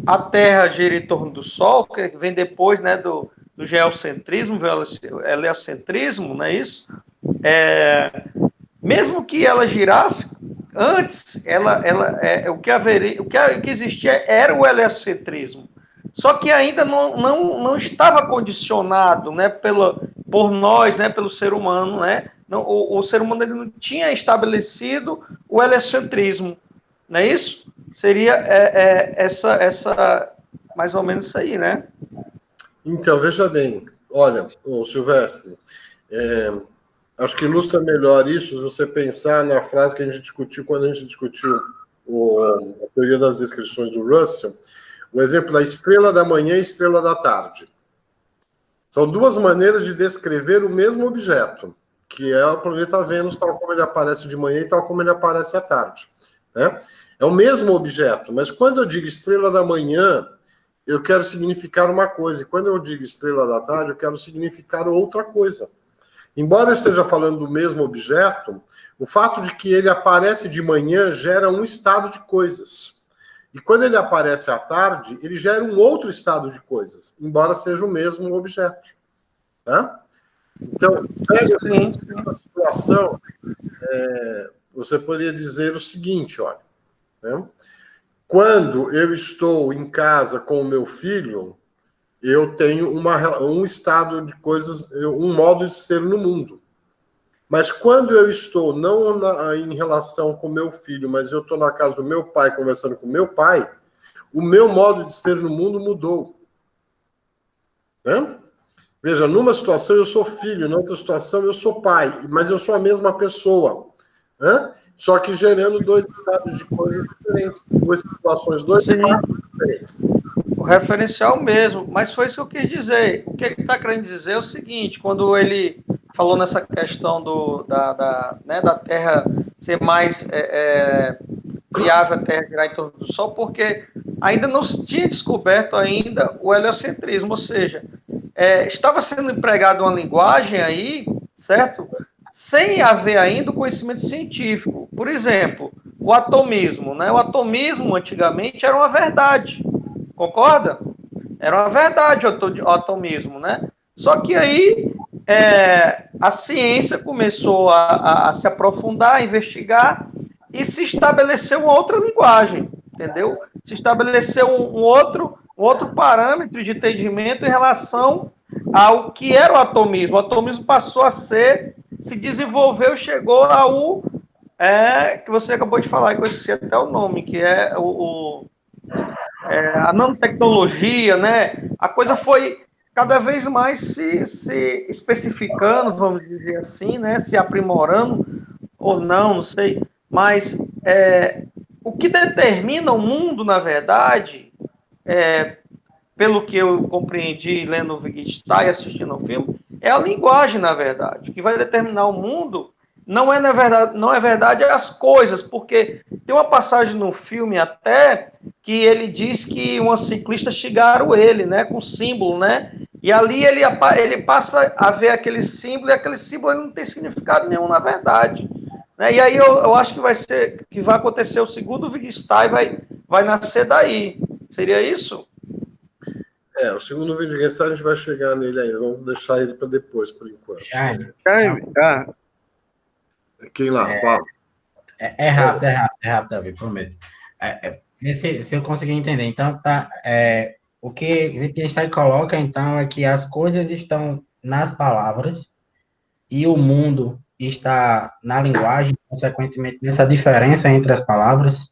a Terra gira em torno do Sol, que vem depois, né? Do geocentrismo, heliocentrismo, não é isso? Mesmo que ela girasse, antes, o que existia era o heliocentrismo. Só que ainda não estava condicionado, né, por nós, né, pelo ser humano. Né? O ser humano ele não tinha estabelecido o heliocentrismo. Não é isso? Seria essa mais ou menos isso aí, né? Então, veja bem. Olha, Silvestre, acho que ilustra melhor isso se você pensar na frase que a gente discutiu quando a gente discutiu a teoria das descrições do Russell, o exemplo da estrela da manhã e estrela da tarde. São duas maneiras de descrever o mesmo objeto, que é o planeta Vênus, tal como ele aparece de manhã e tal como ele aparece à tarde. Né? É o mesmo objeto, mas quando eu digo estrela da manhã, eu quero significar uma coisa, e quando eu digo estrela da tarde, eu quero significar outra coisa. Embora eu esteja falando do mesmo objeto, o fato de que ele aparece de manhã gera um estado de coisas. E quando ele aparece à tarde, ele gera um outro estado de coisas, embora seja o mesmo objeto. Tá? Então, nessa situação, você poderia dizer o seguinte, olha, né? Quando eu estou em casa com o meu filho, eu tenho um estado de coisas, um modo de ser no mundo. Mas quando eu estou não em relação com meu filho, mas eu estou na casa do meu pai, conversando com meu pai, o meu modo de ser no mundo mudou. Né? Veja, numa situação eu sou filho, na outra situação eu sou pai, mas eu sou a mesma pessoa. Né? Só que gerando dois estados de coisas diferentes, duas situações, dois estados diferentes. O referencial mesmo, mas foi isso que eu quis dizer. O que ele está querendo dizer é o seguinte, quando ele falou nessa questão da Terra ser mais viável, a Terra girar em torno do Sol, porque ainda não se tinha descoberto ainda o heliocentrismo, ou seja, estava sendo empregada uma linguagem aí, certo? Sem haver ainda o conhecimento científico. Por exemplo, o atomismo, né? O atomismo antigamente era uma verdade, concorda? Era uma verdade o atomismo, né? Só que aí a ciência começou a se aprofundar, a investigar e se estabeleceu uma outra linguagem, entendeu? Se estabeleceu um outro parâmetro de entendimento em relação ao que era o atomismo. O atomismo passou a se desenvolveu, chegou ao que você acabou de falar, que eu esqueci até o nome, que é a nanotecnologia, né? A coisa foi cada vez mais se especificando, vamos dizer assim, né? Se aprimorando, ou não sei. Mas o que determina o mundo, na verdade, pelo que eu compreendi lendo o Wittgenstein e assistindo ao filme, é a linguagem, na verdade. O que vai determinar o mundo não é verdade as coisas, porque tem uma passagem no filme até que ele diz que uma ciclista xingaram ele, né, com símbolo, né? E ali ele passa a ver aquele símbolo, e aquele símbolo não tem significado nenhum, na verdade. Né? E aí eu acho que vai acontecer o segundo Wittgenstein, vai nascer daí. Seria isso? O segundo Wittgenstein a gente vai chegar nele ainda. Vamos deixar ele para depois, por enquanto. Jaime, Quem lá? Fala. é rápido, Davi, prometo. Se eu conseguir entender, então, o que Wittgenstein coloca, então, é que as coisas estão nas palavras e o mundo está na linguagem, consequentemente, nessa diferença entre as palavras,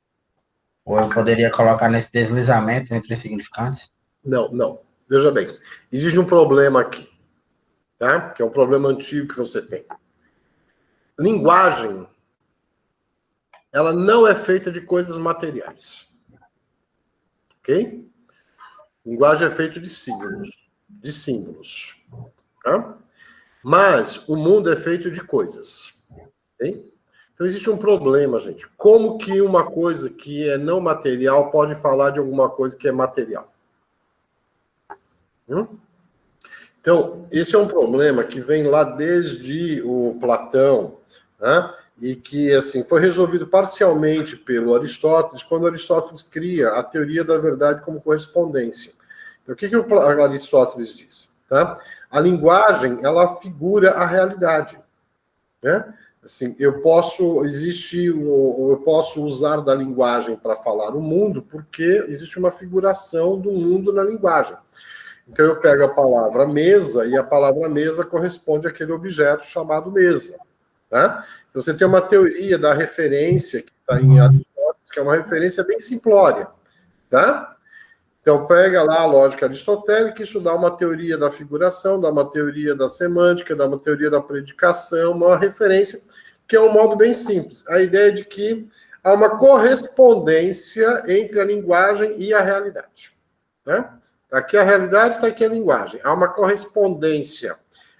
ou eu poderia colocar nesse deslizamento entre os significantes? Não. Veja bem, existe um problema aqui, tá? Que é um problema antigo que você tem. Linguagem, ela não é feita de coisas materiais. Ok? Linguagem é feita de símbolos. Tá? Mas o mundo é feito de coisas. Ok? Então existe um problema, gente. Como que uma coisa que é não material pode falar de alguma coisa que é material? Então, esse é um problema que vem lá desde o Platão, né? E que assim, foi resolvido parcialmente pelo Aristóteles, quando Aristóteles cria a teoria da verdade como correspondência. Então, o que o Aristóteles diz? Tá? A linguagem, ela figura a realidade. Né? Assim, eu posso usar da linguagem para falar o mundo, porque existe uma figuração do mundo na linguagem. Então, eu pego a palavra mesa, e a palavra mesa corresponde àquele objeto chamado mesa. Tá? Então, você tem uma teoria da referência, que está em Aristóteles, que é uma referência bem simplória. Tá? Então, pega lá a lógica aristotélica, isso dá uma teoria da figuração, dá uma teoria da semântica, dá uma teoria da predicação, uma referência, que é um modo bem simples. A ideia de que há uma correspondência entre a linguagem e a realidade. Tá? Aqui a realidade, está aqui a linguagem. Há uma correspondência.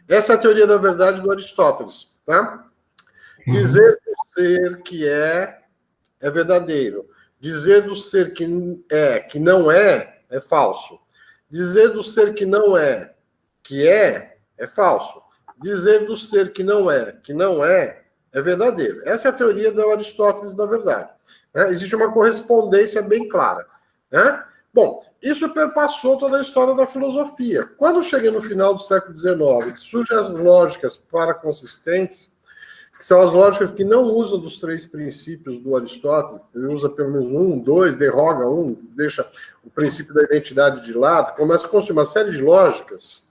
Essa é a teoria da verdade do Aristóteles. Tá? Dizer do ser que é verdadeiro. Dizer do ser que não é falso. Dizer do ser que não é falso. Dizer do ser que não é verdadeiro. Essa é a teoria do Aristóteles da verdade. Né? Existe uma correspondência bem clara. Né? Bom, isso perpassou toda a história da filosofia. Quando chega no final do século XIX, que surgem as lógicas paraconsistentes, que são as lógicas que não usam dos 3 princípios do Aristóteles, ele usa pelo menos 1, 2, derroga 1, deixa o princípio da identidade de lado, começa a construir uma série de lógicas,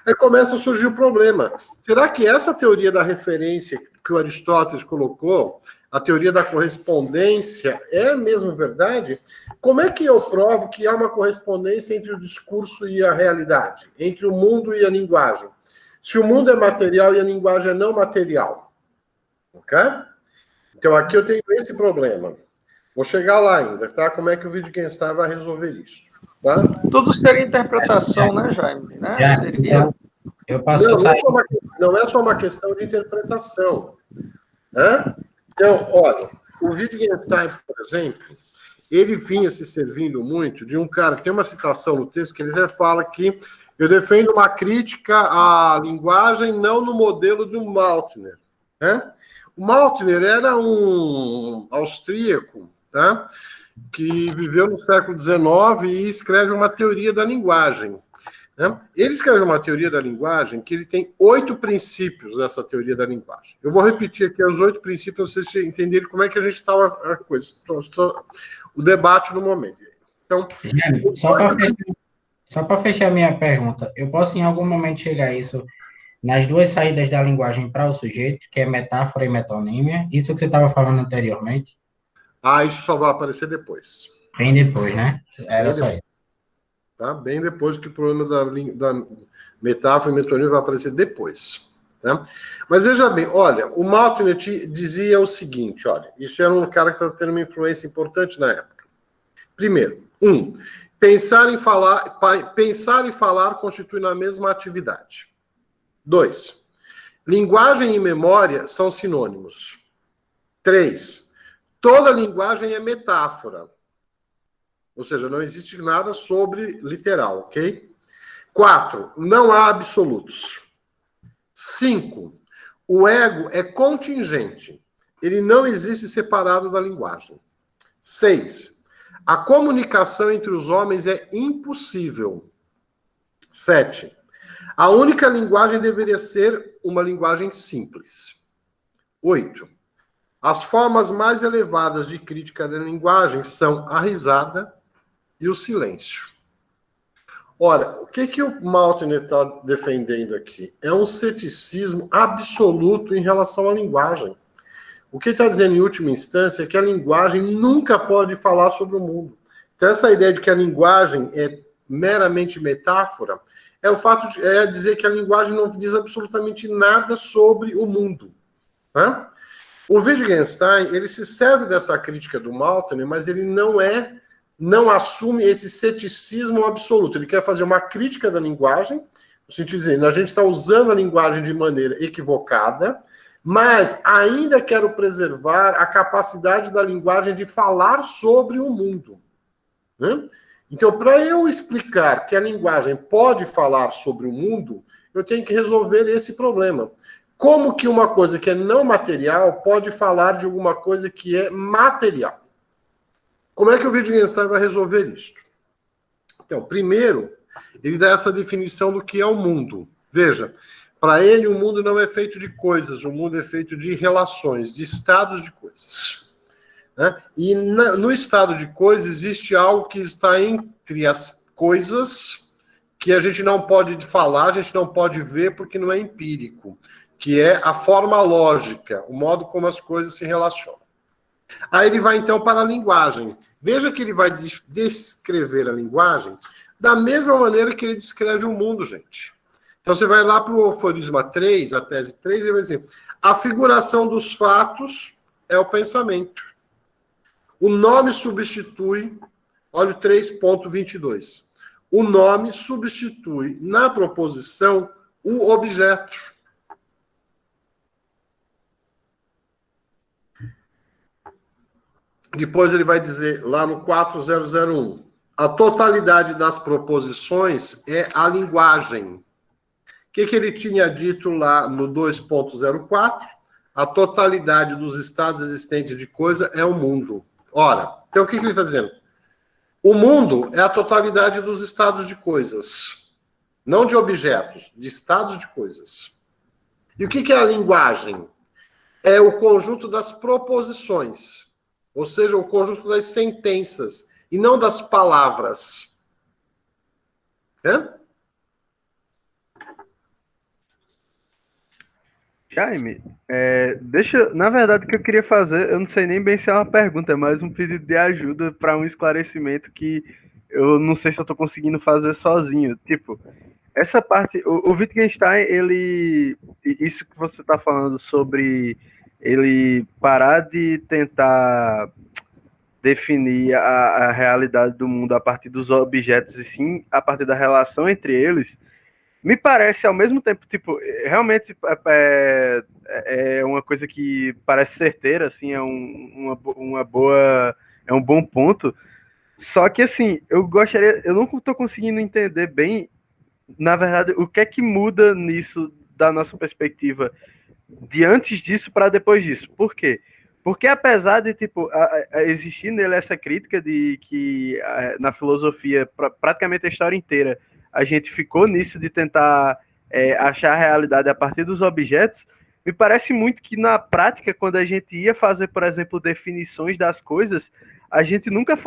aí começa a surgir o problema. Será que essa teoria da referência que o Aristóteles colocou, a teoria da correspondência, é mesmo verdade? Como é que eu provo que há uma correspondência entre o discurso e a realidade, entre o mundo e a linguagem? Se o mundo é material e a linguagem é não material. Ok? Então, aqui eu tenho esse problema. Vou chegar lá ainda, tá? Como é que o Wittgenstein vai resolver isso? Tá? Tudo seria interpretação, né, Jaime? Né? Então, eu passo não é só uma questão de interpretação. Né? Então, olha, o Wittgenstein, por exemplo, ele vinha se servindo muito de um cara, tem uma citação no texto que ele fala que eu defendo uma crítica à linguagem não no modelo de um Maltner. Né? O Maltner era um austríaco, tá? Que viveu no século XIX e escreve uma teoria da linguagem. Né? Ele escreve uma teoria da linguagem que ele tem 8 princípios dessa teoria da linguagem. Eu vou repetir aqui os 8 princípios para vocês entenderem como é que a gente está a coisa, o debate no momento. Então, só para fechar minha pergunta, eu posso em algum momento chegar a isso nas 2 saídas da linguagem para o sujeito, que é metáfora e metonímia, isso que você estava falando anteriormente? Isso só vai aparecer depois. Bem depois, né? Era só isso. Tá? Bem depois que o problema da metáfora e metonímia vai aparecer depois. Tá? Mas veja bem, olha, o Martinet dizia o seguinte, olha, isso era um cara que estava tendo uma influência importante na época. Primeiro, pensar e falar constitui na mesma atividade. 2, linguagem e memória são sinônimos. 3, toda linguagem é metáfora. Ou seja, não existe nada sobre literal, ok? 4, não há absolutos. 5, o ego é contingente. Ele não existe separado da linguagem. 6, a comunicação entre os homens é impossível. 7, a única linguagem deveria ser uma linguagem simples. 8, as formas mais elevadas de crítica da linguagem são a risada e o silêncio. Ora, o que o Martinet está defendendo aqui? É um ceticismo absoluto em relação à linguagem. O que ele está dizendo, em última instância, é que a linguagem nunca pode falar sobre o mundo. Então, essa ideia de que a linguagem é meramente metáfora é o fato de dizer que a linguagem não diz absolutamente nada sobre o mundo. Né? O Wittgenstein, ele se serve dessa crítica do Martinet, mas ele não assume esse ceticismo absoluto. Ele quer fazer uma crítica da linguagem, no sentido de dizer, a gente está usando a linguagem de maneira equivocada, mas ainda quero preservar a capacidade da linguagem de falar sobre o mundo. Né? Então, para eu explicar que a linguagem pode falar sobre o mundo, eu tenho que resolver esse problema. Como que uma coisa que é não material pode falar de alguma coisa que é material? Como é que o Wittgenstein vai resolver isso? Então, primeiro, ele dá essa definição do que é o mundo. Veja, para ele o mundo não é feito de coisas, o mundo é feito de relações, de estados de coisas. Né? E no estado de coisas existe algo que está entre as coisas que a gente não pode falar, a gente não pode ver porque não é empírico, que é a forma lógica, o modo como as coisas se relacionam. Aí ele vai, então, para a linguagem. Veja que ele vai descrever a linguagem da mesma maneira que ele descreve o mundo, gente. Então, você vai lá para o aforisma 3, a tese 3, e vai dizer, a figuração dos fatos é o pensamento. O nome substitui, olha o 3.22. O nome substitui, na proposição, o objeto. Depois ele vai dizer, lá no 4001, a totalidade das proposições é a linguagem. O que ele tinha dito lá no 2.04? A totalidade dos estados existentes de coisa é o mundo. Ora, então o que ele está dizendo? O mundo é a totalidade dos estados de coisas. Não de objetos, de estados de coisas. E o que é a linguagem? É o conjunto das proposições. Ou seja, o conjunto das sentenças, e não das palavras. É? Jaime, na verdade, o que eu queria fazer, eu não sei nem bem se é uma pergunta, é mais um pedido de ajuda para um esclarecimento que eu não sei se eu estou conseguindo fazer sozinho. Tipo, essa parte, o Wittgenstein, isso que você está falando sobre ele parar de tentar definir a realidade do mundo a partir dos objetos e sim a partir da relação entre eles, me parece ao mesmo tempo, tipo, realmente é uma coisa que parece certeira, assim, é um bom ponto. Só que, assim, eu não estou conseguindo entender bem, na verdade, o que é que muda nisso da nossa perspectiva de antes disso para depois disso. Por quê? Porque apesar de tipo, existir nele essa crítica de que na filosofia, praticamente a história inteira, a gente ficou nisso de tentar achar a realidade a partir dos objetos, me parece muito que na prática, quando a gente ia fazer, por exemplo, definições das coisas, a gente nunca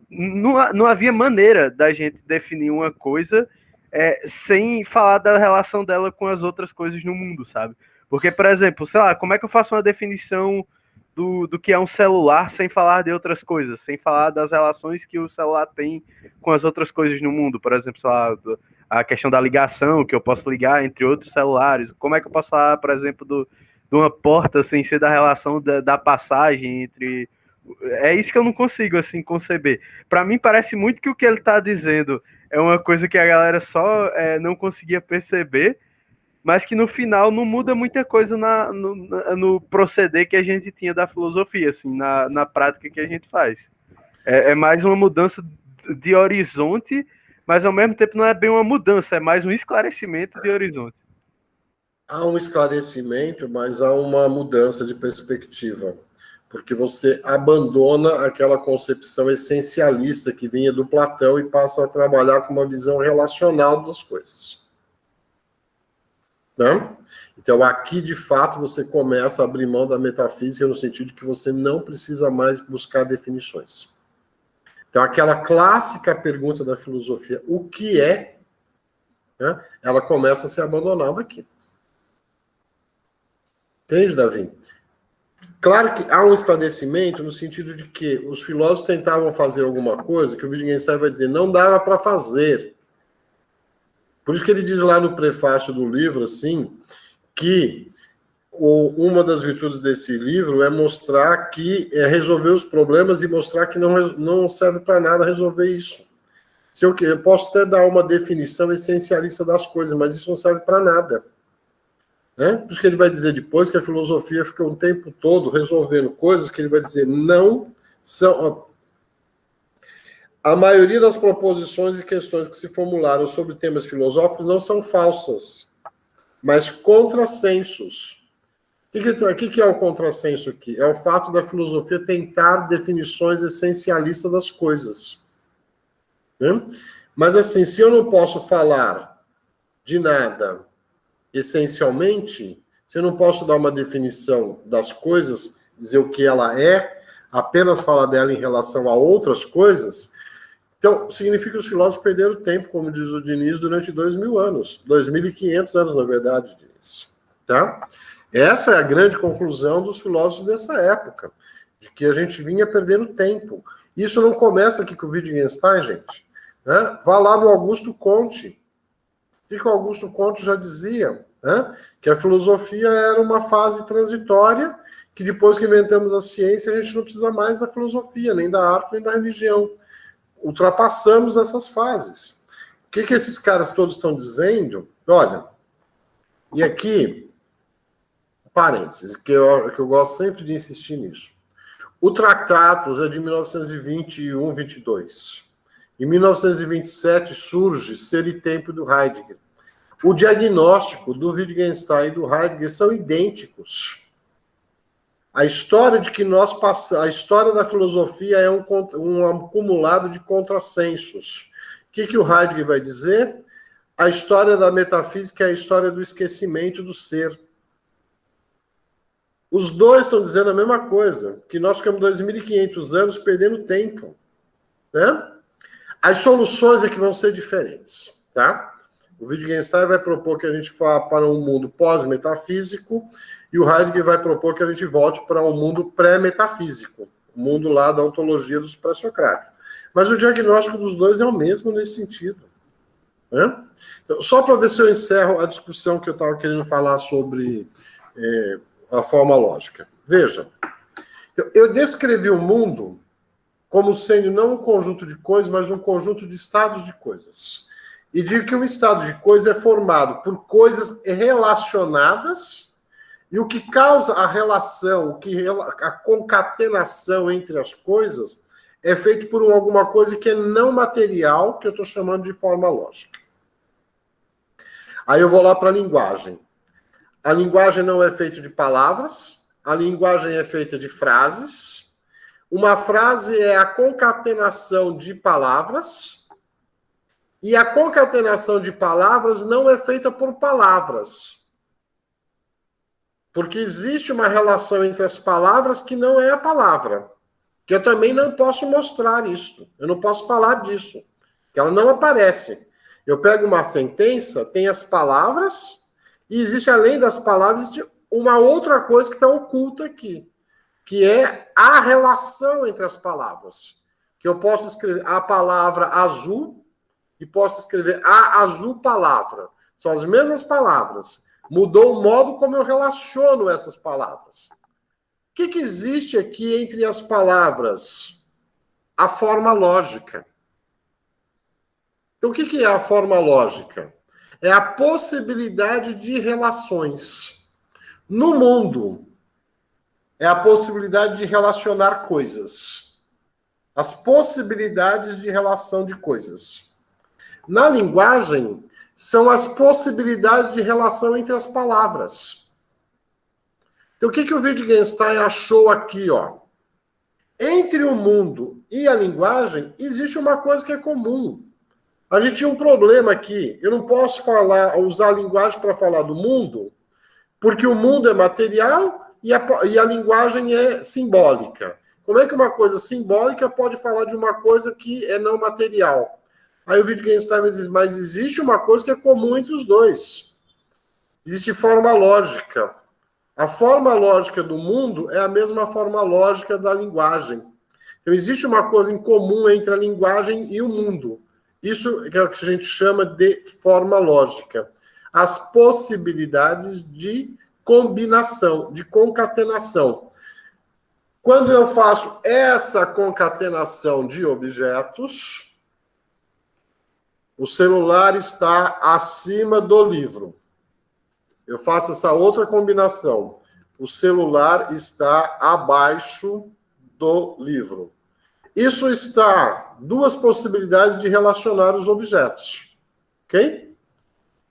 não havia maneira da gente definir uma coisa sem falar da relação dela com as outras coisas no mundo, sabe? Porque, por exemplo, sei lá, como é que eu faço uma definição do que é um celular sem falar de outras coisas, sem falar das relações que o celular tem com as outras coisas no mundo. Por exemplo, sei lá, a questão da ligação, que eu posso ligar entre outros celulares. Como é que eu posso falar, por exemplo, de uma porta sem ser da relação da passagem entre... É isso que eu não consigo, assim, conceber. Para mim, parece muito que o que ele está dizendo é uma coisa que a galera só não conseguia perceber, mas que no final não muda muita coisa no proceder que a gente tinha da filosofia, assim, na prática que a gente faz. É mais uma mudança de horizonte, mas ao mesmo tempo não é bem uma mudança, é mais um esclarecimento de horizonte. Há um esclarecimento, mas há uma mudança de perspectiva, porque você abandona aquela concepção essencialista que vinha do Platão e passa a trabalhar com uma visão relacional das coisas. Né? Então, aqui, de fato, você começa a abrir mão da metafísica no sentido de que você não precisa mais buscar definições. Então, aquela clássica pergunta da filosofia, o que é? Né? Ela começa a ser abandonada aqui. Entende, Davi? Claro que há um esclarecimento no sentido de que os filósofos tentavam fazer alguma coisa que o Wittgenstein vai dizer, não dava para fazer. Por isso que ele diz lá no prefácio do livro, assim, que uma das virtudes desse livro é mostrar que resolver os problemas e mostrar que não serve para nada resolver isso. Eu posso até dar uma definição essencialista das coisas, mas isso não serve para nada. Né? Por isso que ele vai dizer depois que a filosofia fica o tempo todo resolvendo coisas que ele vai dizer não são... A maioria das proposições e questões que se formularam sobre temas filosóficos não são falsas, mas contrassensos. O que é o contrassenso aqui? É o fato da filosofia tentar definições essencialistas das coisas. Né? Mas assim, se eu não posso falar de nada essencialmente, se eu não posso dar uma definição das coisas, dizer o que ela é, apenas falar dela em relação a outras coisas... Então, significa que os filósofos perderam tempo, como diz o Diniz, durante 2.000 anos. 2.500 anos, na verdade, Diniz. Tá? Essa é a grande conclusão dos filósofos dessa época, de que a gente vinha perdendo tempo. Isso não começa aqui com o Wittgenstein, gente. Né? Vá lá no Augusto Comte. O que o Augusto Comte já dizia? Né? Que a filosofia era uma fase transitória, que depois que inventamos a ciência, a gente não precisa mais da filosofia, nem da arte, nem da religião. Ultrapassamos essas fases. O que esses caras todos estão dizendo? Olha, e aqui, parênteses, que eu gosto sempre de insistir nisso. O Tractatus é de 1921, 22. Em 1927 surge Ser e Tempo do Heidegger. O diagnóstico do Wittgenstein e do Heidegger são idênticos. A história de que nós passamos, a história da filosofia é um acumulado de contrassensos. O que o Heidegger vai dizer? A história da metafísica é a história do esquecimento do ser. Os dois estão dizendo a mesma coisa, que nós ficamos 2.500 anos perdendo tempo. Né? As soluções é que vão ser diferentes. Tá? O Wittgenstein vai propor que a gente vá para um mundo pós-metafísico, e o Heidegger vai propor que a gente volte para um mundo pré-metafísico, o mundo lá da ontologia dos pré-socráticos. Mas o diagnóstico dos dois é o mesmo nesse sentido. Né? Então, só para ver se eu encerro a discussão que eu estava querendo falar sobre a forma lógica. Veja, eu descrevi o mundo como sendo não um conjunto de coisas, mas um conjunto de estados de coisas. E digo que um estado de coisa é formado por coisas relacionadas. E o que causa a relação, a concatenação entre as coisas, é feito por alguma coisa que é não material, que eu estou chamando de forma lógica. Aí eu vou lá para a linguagem. A linguagem não é feita de palavras, a linguagem é feita de frases. Uma frase é a concatenação de palavras, e a concatenação de palavras não é feita por palavras. Porque existe uma relação entre as palavras que não é a palavra. Que eu também não posso mostrar isso. Eu não posso falar disso. Que ela não aparece. Eu pego uma sentença, tem as palavras, e existe, além das palavras, existe uma outra coisa que está oculta aqui. que é a relação entre as palavras. Que eu posso escrever a palavra azul e posso escrever a azul palavra. São as mesmas palavras. Mudou o modo como eu relaciono essas palavras. O que existe aqui entre as palavras? A forma lógica. Então, o que é a forma lógica? É a possibilidade de relações. No mundo, é a possibilidade de relacionar coisas. As possibilidades de relação de coisas. Na linguagem, são as possibilidades de relação entre as palavras. Então, o que o Wittgenstein achou aqui, ó? Entre o mundo e a linguagem, existe uma coisa que é comum. A gente tinha um problema aqui. Eu não posso usar a linguagem para falar do mundo, porque o mundo é material e a linguagem é simbólica. Como é que uma coisa simbólica pode falar de uma coisa que é não material? Aí o Wittgenstein diz, mas existe uma coisa que é comum entre os dois. Existe forma lógica. A forma lógica do mundo é a mesma forma lógica da linguagem. Então existe uma coisa em comum entre a linguagem e o mundo. Isso é o que a gente chama de forma lógica. As possibilidades de combinação, de concatenação. Quando eu faço essa concatenação de objetos, o celular está acima do livro. Eu faço essa outra combinação. O celular está abaixo do livro. Isso está duas possibilidades de relacionar os objetos. Ok?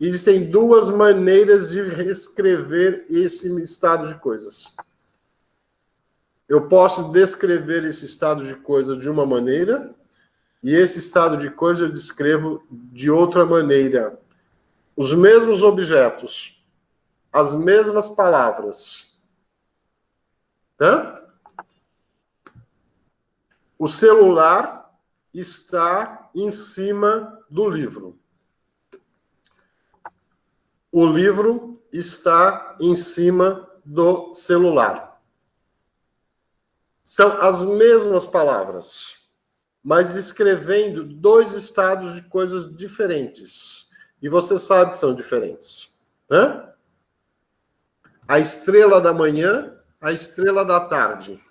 Existem duas maneiras de reescrever esse estado de coisas. Eu posso descrever esse estado de coisa de uma maneira, e esse estado de coisa eu descrevo de outra maneira. Os mesmos objetos, as mesmas palavras. Tá? O celular está em cima do livro. O livro está em cima do celular. São as mesmas palavras, mas descrevendo dois estados de coisas diferentes. E você sabe que são diferentes. Né? A estrela da manhã, a estrela da tarde.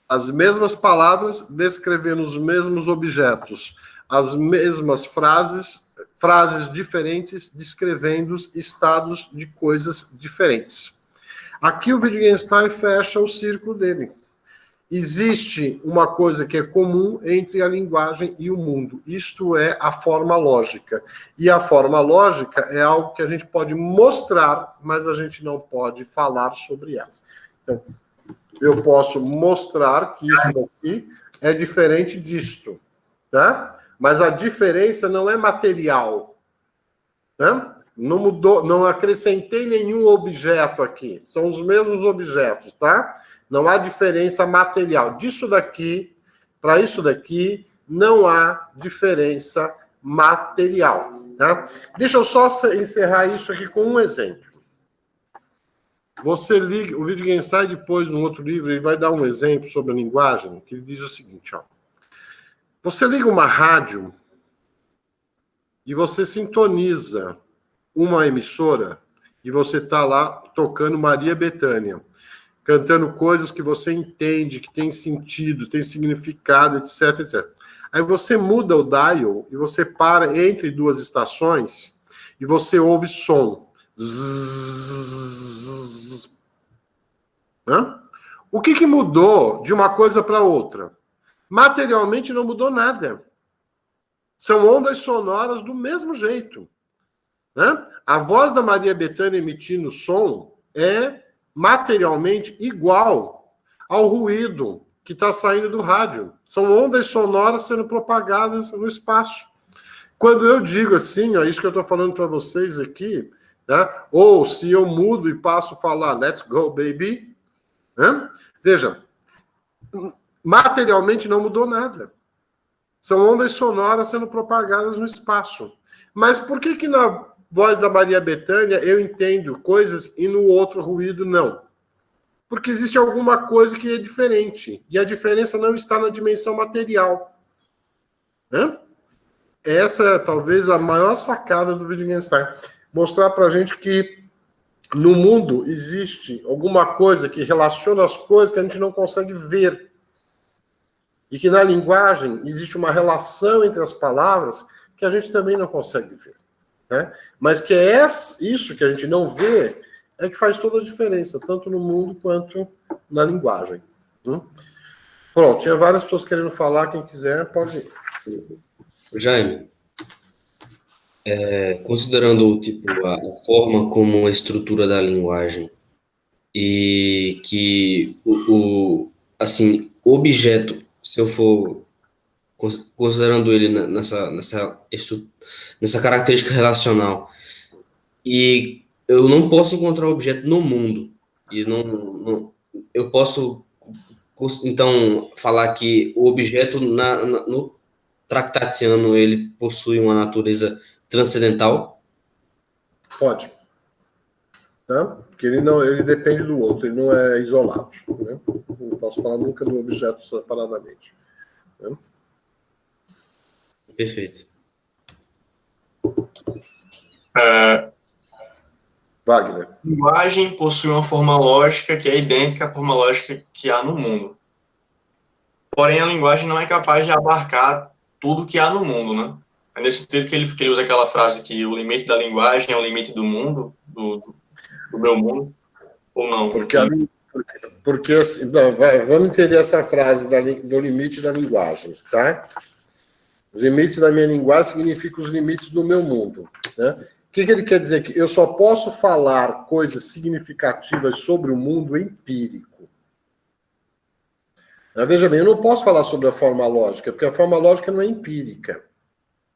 As mesmas palavras descrevendo os mesmos objetos. As mesmas frases diferentes descrevendo estados de coisas diferentes. Aqui o Wittgenstein fecha o círculo dele. Existe uma coisa que é comum entre a linguagem e o mundo. Isto é a forma lógica. E a forma lógica é algo que a gente pode mostrar, mas a gente não pode falar sobre ela. Então, eu posso mostrar que isso daqui é diferente disto, tá? Mas a diferença não é material, né? Não mudou, não acrescentei nenhum objeto aqui. São os mesmos objetos, tá? Não há diferença material. Disso daqui, para isso daqui, não há diferença material. Tá? Deixa eu só encerrar isso aqui com um exemplo. Você liga, o Wittgenstein depois, no outro livro, ele vai dar um exemplo sobre a linguagem, que ele diz o seguinte, ó. Você liga uma rádio e você sintoniza uma emissora e você está lá tocando Maria Bethânia, cantando coisas que você entende, que tem sentido, tem significado, etc, etc. Aí você muda o dial e você para entre duas estações e você ouve som. Zzz. O que mudou de uma coisa para outra? Materialmente não mudou nada. São ondas sonoras do mesmo jeito. Né? A voz da Maria Bethânia emitindo som é materialmente igual ao ruído que está saindo do rádio. São ondas sonoras sendo propagadas no espaço. Quando eu digo assim, ó, isso que eu estou falando para vocês aqui, né? Ou se eu mudo e passo a falar let's go, baby, né? Veja, materialmente não mudou nada. São ondas sonoras sendo propagadas no espaço. Mas por que na voz da Maria Bethânia eu entendo coisas e no outro ruído não? Porque existe alguma coisa que é diferente. E a diferença não está na dimensão material. Né? Essa é talvez a maior sacada do Wittgenstein. Mostrar para a gente que no mundo existe alguma coisa que relaciona as coisas que a gente não consegue ver. E que na linguagem existe uma relação entre as palavras que a gente também não consegue ver. Né? Mas que é isso que a gente não vê é que faz toda a diferença, tanto no mundo quanto na linguagem. Pronto, tinha várias pessoas querendo falar, quem quiser pode ir. Jaime, considerando a forma como a estrutura da linguagem e que o objeto, se eu for considerando ele nessa característica relacional, e eu não posso encontrar o objeto no mundo, e eu posso, então, falar que o objeto no tractatiano, ele possui uma natureza transcendental? Pode. Tá? Porque ele depende do outro, ele não é isolado. Né? Não posso falar nunca do objeto separadamente. Né? Perfeito. Wagner. A linguagem possui uma forma lógica que é idêntica à forma lógica que há no mundo. Porém, a linguagem não é capaz de abarcar tudo que há no mundo, né? É nesse sentido que ele usa aquela frase que o limite da linguagem é o limite do mundo, do meu mundo, ou não? Porque assim, não, vamos entender essa frase do limite da linguagem, tá? Os limites da minha linguagem significam os limites do meu mundo, né? O que ele quer dizer? Que eu só posso falar coisas significativas sobre o mundo empírico. Mas, veja bem, eu não posso falar sobre a forma lógica, porque a forma lógica não é empírica.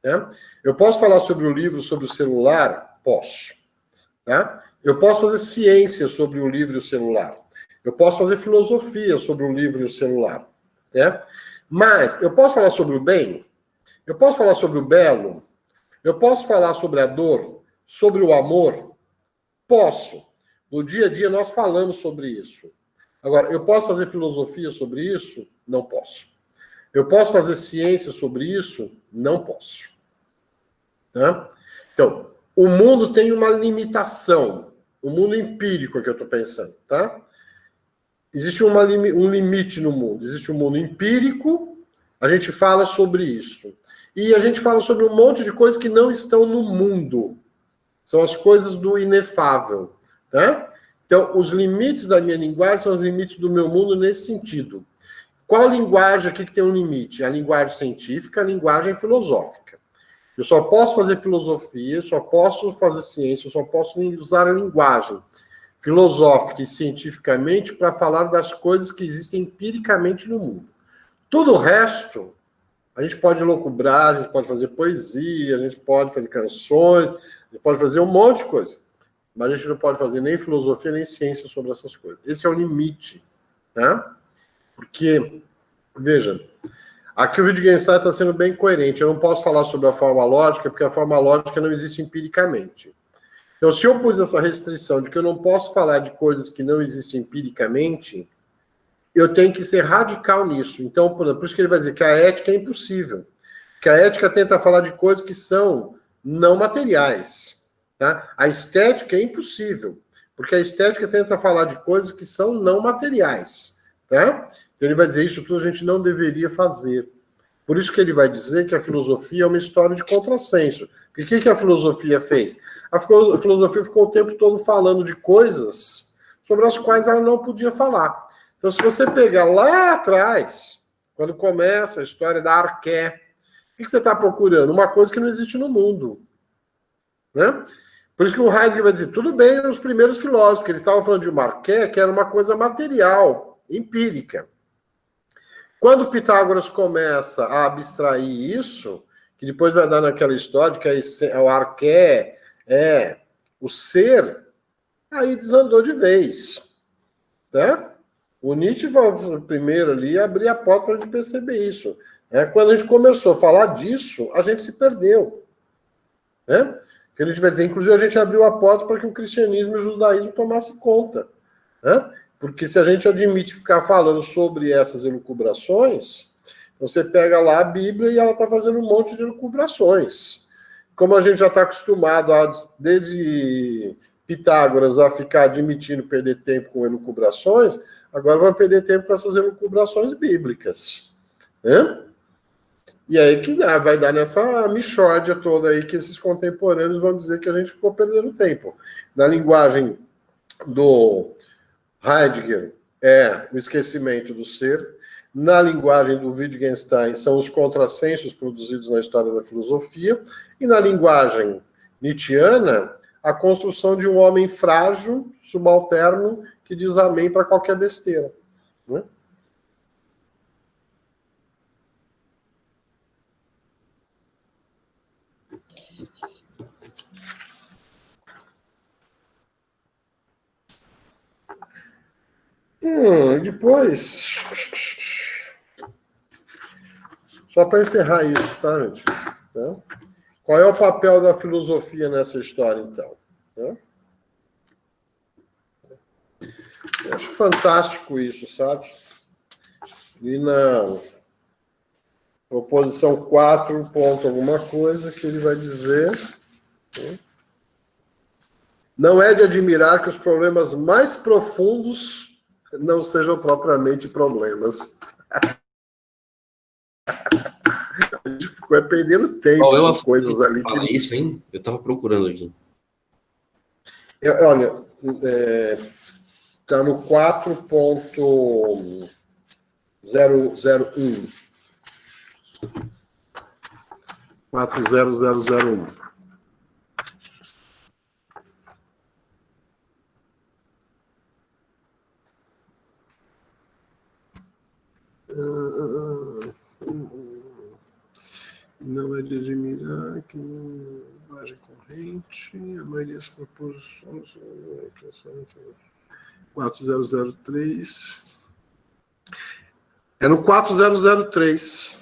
Né? Eu posso falar sobre o livro, sobre o celular? Posso. Tá? Eu posso fazer ciência sobre o livro e o celular. Eu posso fazer filosofia sobre o livro e o celular. Né? Mas eu posso falar sobre o bem? Eu posso falar sobre o belo? Eu posso falar sobre a dor? Sobre o amor? Posso. No dia a dia nós falamos sobre isso. Agora, eu posso fazer filosofia sobre isso? Não posso. Eu posso fazer ciência sobre isso? Não posso. Tá? Então, o mundo tem uma limitação. O mundo empírico é que eu estou pensando. Tá? Existe um limite no mundo. Existe um mundo empírico, a gente fala sobre isso. E a gente fala sobre um monte de coisas que não estão no mundo. São as coisas do inefável. Tá? Então, os limites da minha linguagem são os limites do meu mundo nesse sentido. Qual linguagem aqui que tem um limite? A linguagem científica, a linguagem filosófica. Eu só posso fazer filosofia, só posso fazer ciência, eu só posso usar a linguagem filosófica e cientificamente para falar das coisas que existem empiricamente no mundo. Tudo o resto, a gente pode locubrar, a gente pode fazer poesia, a gente pode fazer canções, a gente pode fazer um monte de coisa. Mas a gente não pode fazer nem filosofia, nem ciência sobre essas coisas. Esse é o limite. Né? Porque, veja, aqui o Wittgenstein está sendo bem coerente. Eu não posso falar sobre a forma lógica, porque a forma lógica não existe empiricamente. Então, se eu pus essa restrição de que eu não posso falar de coisas que não existem empiricamente, eu tenho que ser radical nisso. Então, por isso que ele vai dizer que a ética é impossível. Que a ética tenta falar de coisas que são não materiais. Tá? A estética é impossível, porque a estética tenta falar de coisas que são não materiais. Tá? Então ele vai dizer isso tudo a gente não deveria fazer. Por isso que ele vai dizer que a filosofia é uma história de contrassenso. E o que a filosofia fez? A filosofia ficou o tempo todo falando de coisas sobre as quais ela não podia falar. Então, se você pegar lá atrás, quando começa a história da arqué, o que você está procurando? Uma coisa que não existe no mundo. Né? Por isso que o Heidegger vai dizer, tudo bem os primeiros filósofos, que eles estavam falando de uma arqué, que era uma coisa material, empírica. Quando Pitágoras começa a abstrair isso, que depois vai dar naquela história de que o arqué é o ser, aí desandou de vez. Tá? O Nietzsche vai primeiro ali abrir a porta para a gente perceber isso. Quando a gente começou a falar disso, a gente se perdeu. Né? Que a gente vai dizer, inclusive a gente abriu a porta para que o cristianismo e o judaísmo tomassem conta. Né? Porque se a gente admite ficar falando sobre essas elucubrações, você pega lá a Bíblia e ela está fazendo um monte de elucubrações. Como a gente já está acostumado, desde Pitágoras, a ficar admitindo perder tempo com elucubrações, agora vai perder tempo com essas elucubrações bíblicas. Né? E aí que vai dar nessa mixórdia toda aí que esses contemporâneos vão dizer que a gente ficou perdendo tempo. Na linguagem do Heidegger é o esquecimento do ser. Na linguagem do Wittgenstein são os contrassensos produzidos na história da filosofia. E na linguagem nietzschiana, a construção de um homem frágil, subalterno, que diz amém para qualquer besteira. Né? Depois, só para encerrar isso, tá, gente? Né? Qual é o papel da filosofia nessa história, então? Né? Eu acho fantástico isso, sabe? E na proposição 4, ponto alguma coisa, que ele vai dizer... Né? Não é de admirar que os problemas mais profundos não sejam propriamente problemas. A gente ficou perdendo tempo com coisas ali. Fala isso, hein? Eu estava procurando aqui. Olha, está no 4.001. 40001. Não é de admirar que linguagem corrente, a maioria das proposições 4003. É no 4003.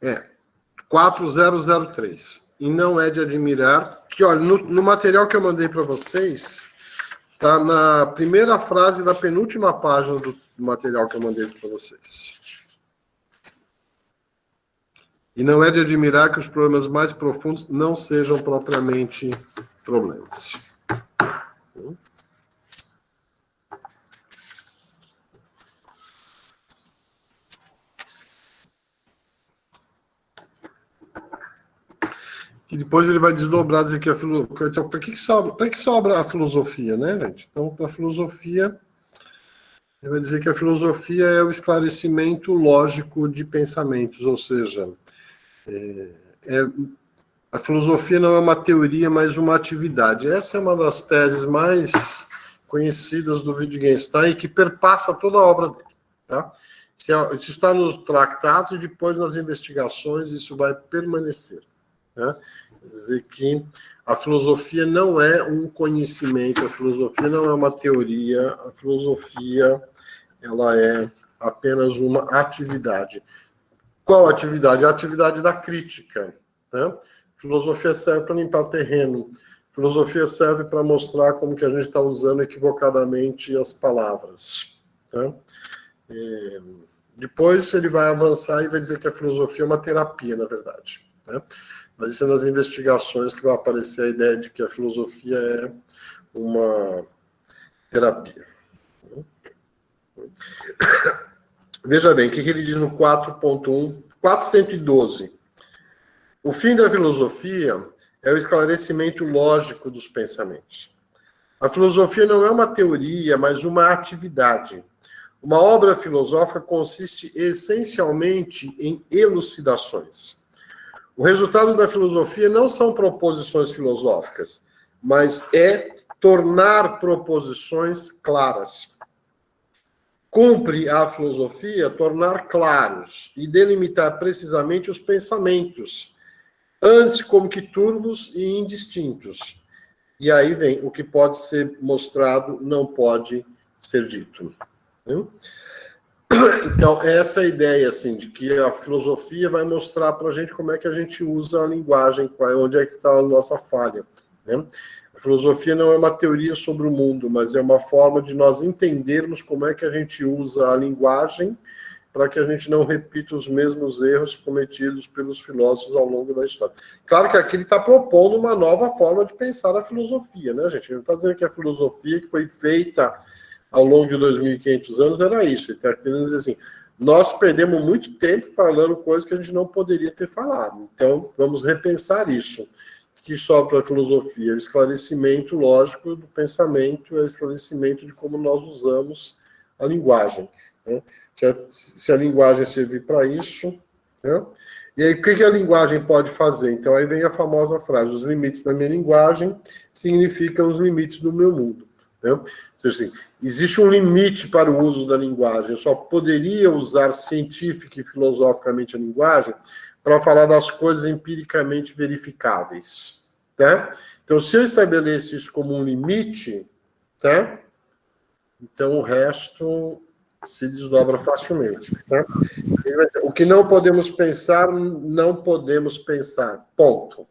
É 4003. E não é de admirar que, olha, no material que eu mandei para vocês, está na primeira frase da penúltima página do material que eu mandei para vocês. E não é de admirar que os problemas mais profundos não sejam propriamente problemas. E depois ele vai desdobrar, dizer que a filosofia... Então, para que sobra a filosofia, né, gente? Então, para a filosofia, ele vai dizer que a filosofia é o esclarecimento lógico de pensamentos, ou seja, a filosofia não é uma teoria, mas uma atividade. Essa é uma das teses mais conhecidas do Wittgenstein e que perpassa toda a obra dele. Tá? Isso está nos tratados e depois nas investigações isso vai permanecer. Né? Quer dizer que a filosofia não é um conhecimento, a filosofia não é uma teoria, a filosofia ela é apenas uma atividade. Qual atividade? A atividade da crítica. Né? Filosofia serve para limpar o terreno. Filosofia serve para mostrar como que a gente está usando equivocadamente as palavras. Tá? Depois ele vai avançar e vai dizer que a filosofia é uma terapia, na verdade. Né? Mas isso é nas investigações que vai aparecer a ideia de que a filosofia é uma terapia. Veja bem, o que ele diz no 4.1, 412. O fim da filosofia é o esclarecimento lógico dos pensamentos. A filosofia não é uma teoria, mas uma atividade. Uma obra filosófica consiste essencialmente em elucidações. O resultado da filosofia não são proposições filosóficas, mas é tornar proposições claras. Cumpre à filosofia tornar claros e delimitar precisamente os pensamentos, antes como que turvos e indistintos. E aí vem, o que pode ser mostrado não pode ser dito. Então, essa é a ideia, assim, de que a filosofia vai mostrar para a gente como é que a gente usa a linguagem, onde é que está a nossa falha, né? A filosofia não é uma teoria sobre o mundo, mas é uma forma de nós entendermos como é que a gente usa a linguagem para que a gente não repita os mesmos erros cometidos pelos filósofos ao longo da história. Claro que aqui ele está propondo uma nova forma de pensar a filosofia, né, gente? Ele não está dizendo que a filosofia que foi feita ao longo de 2.500 anos era isso. Ele está querendo dizer assim, nós perdemos muito tempo falando coisas que a gente não poderia ter falado. Então, vamos repensar isso. Que sobra para a filosofia? O esclarecimento lógico do pensamento, é o esclarecimento de como nós usamos a linguagem, né? Se a linguagem servir para isso, né? E aí, o que a linguagem pode fazer? Então, aí vem a famosa frase, os limites da minha linguagem significam os limites do meu mundo, né? Ou seja, assim, existe um limite para o uso da linguagem, eu só poderia usar científica e filosoficamente a linguagem para falar das coisas empiricamente verificáveis, tá? Então, se eu estabeleço isso como um limite, tá? Então, o resto se desdobra facilmente, tá? O que não podemos pensar, não podemos pensar, ponto.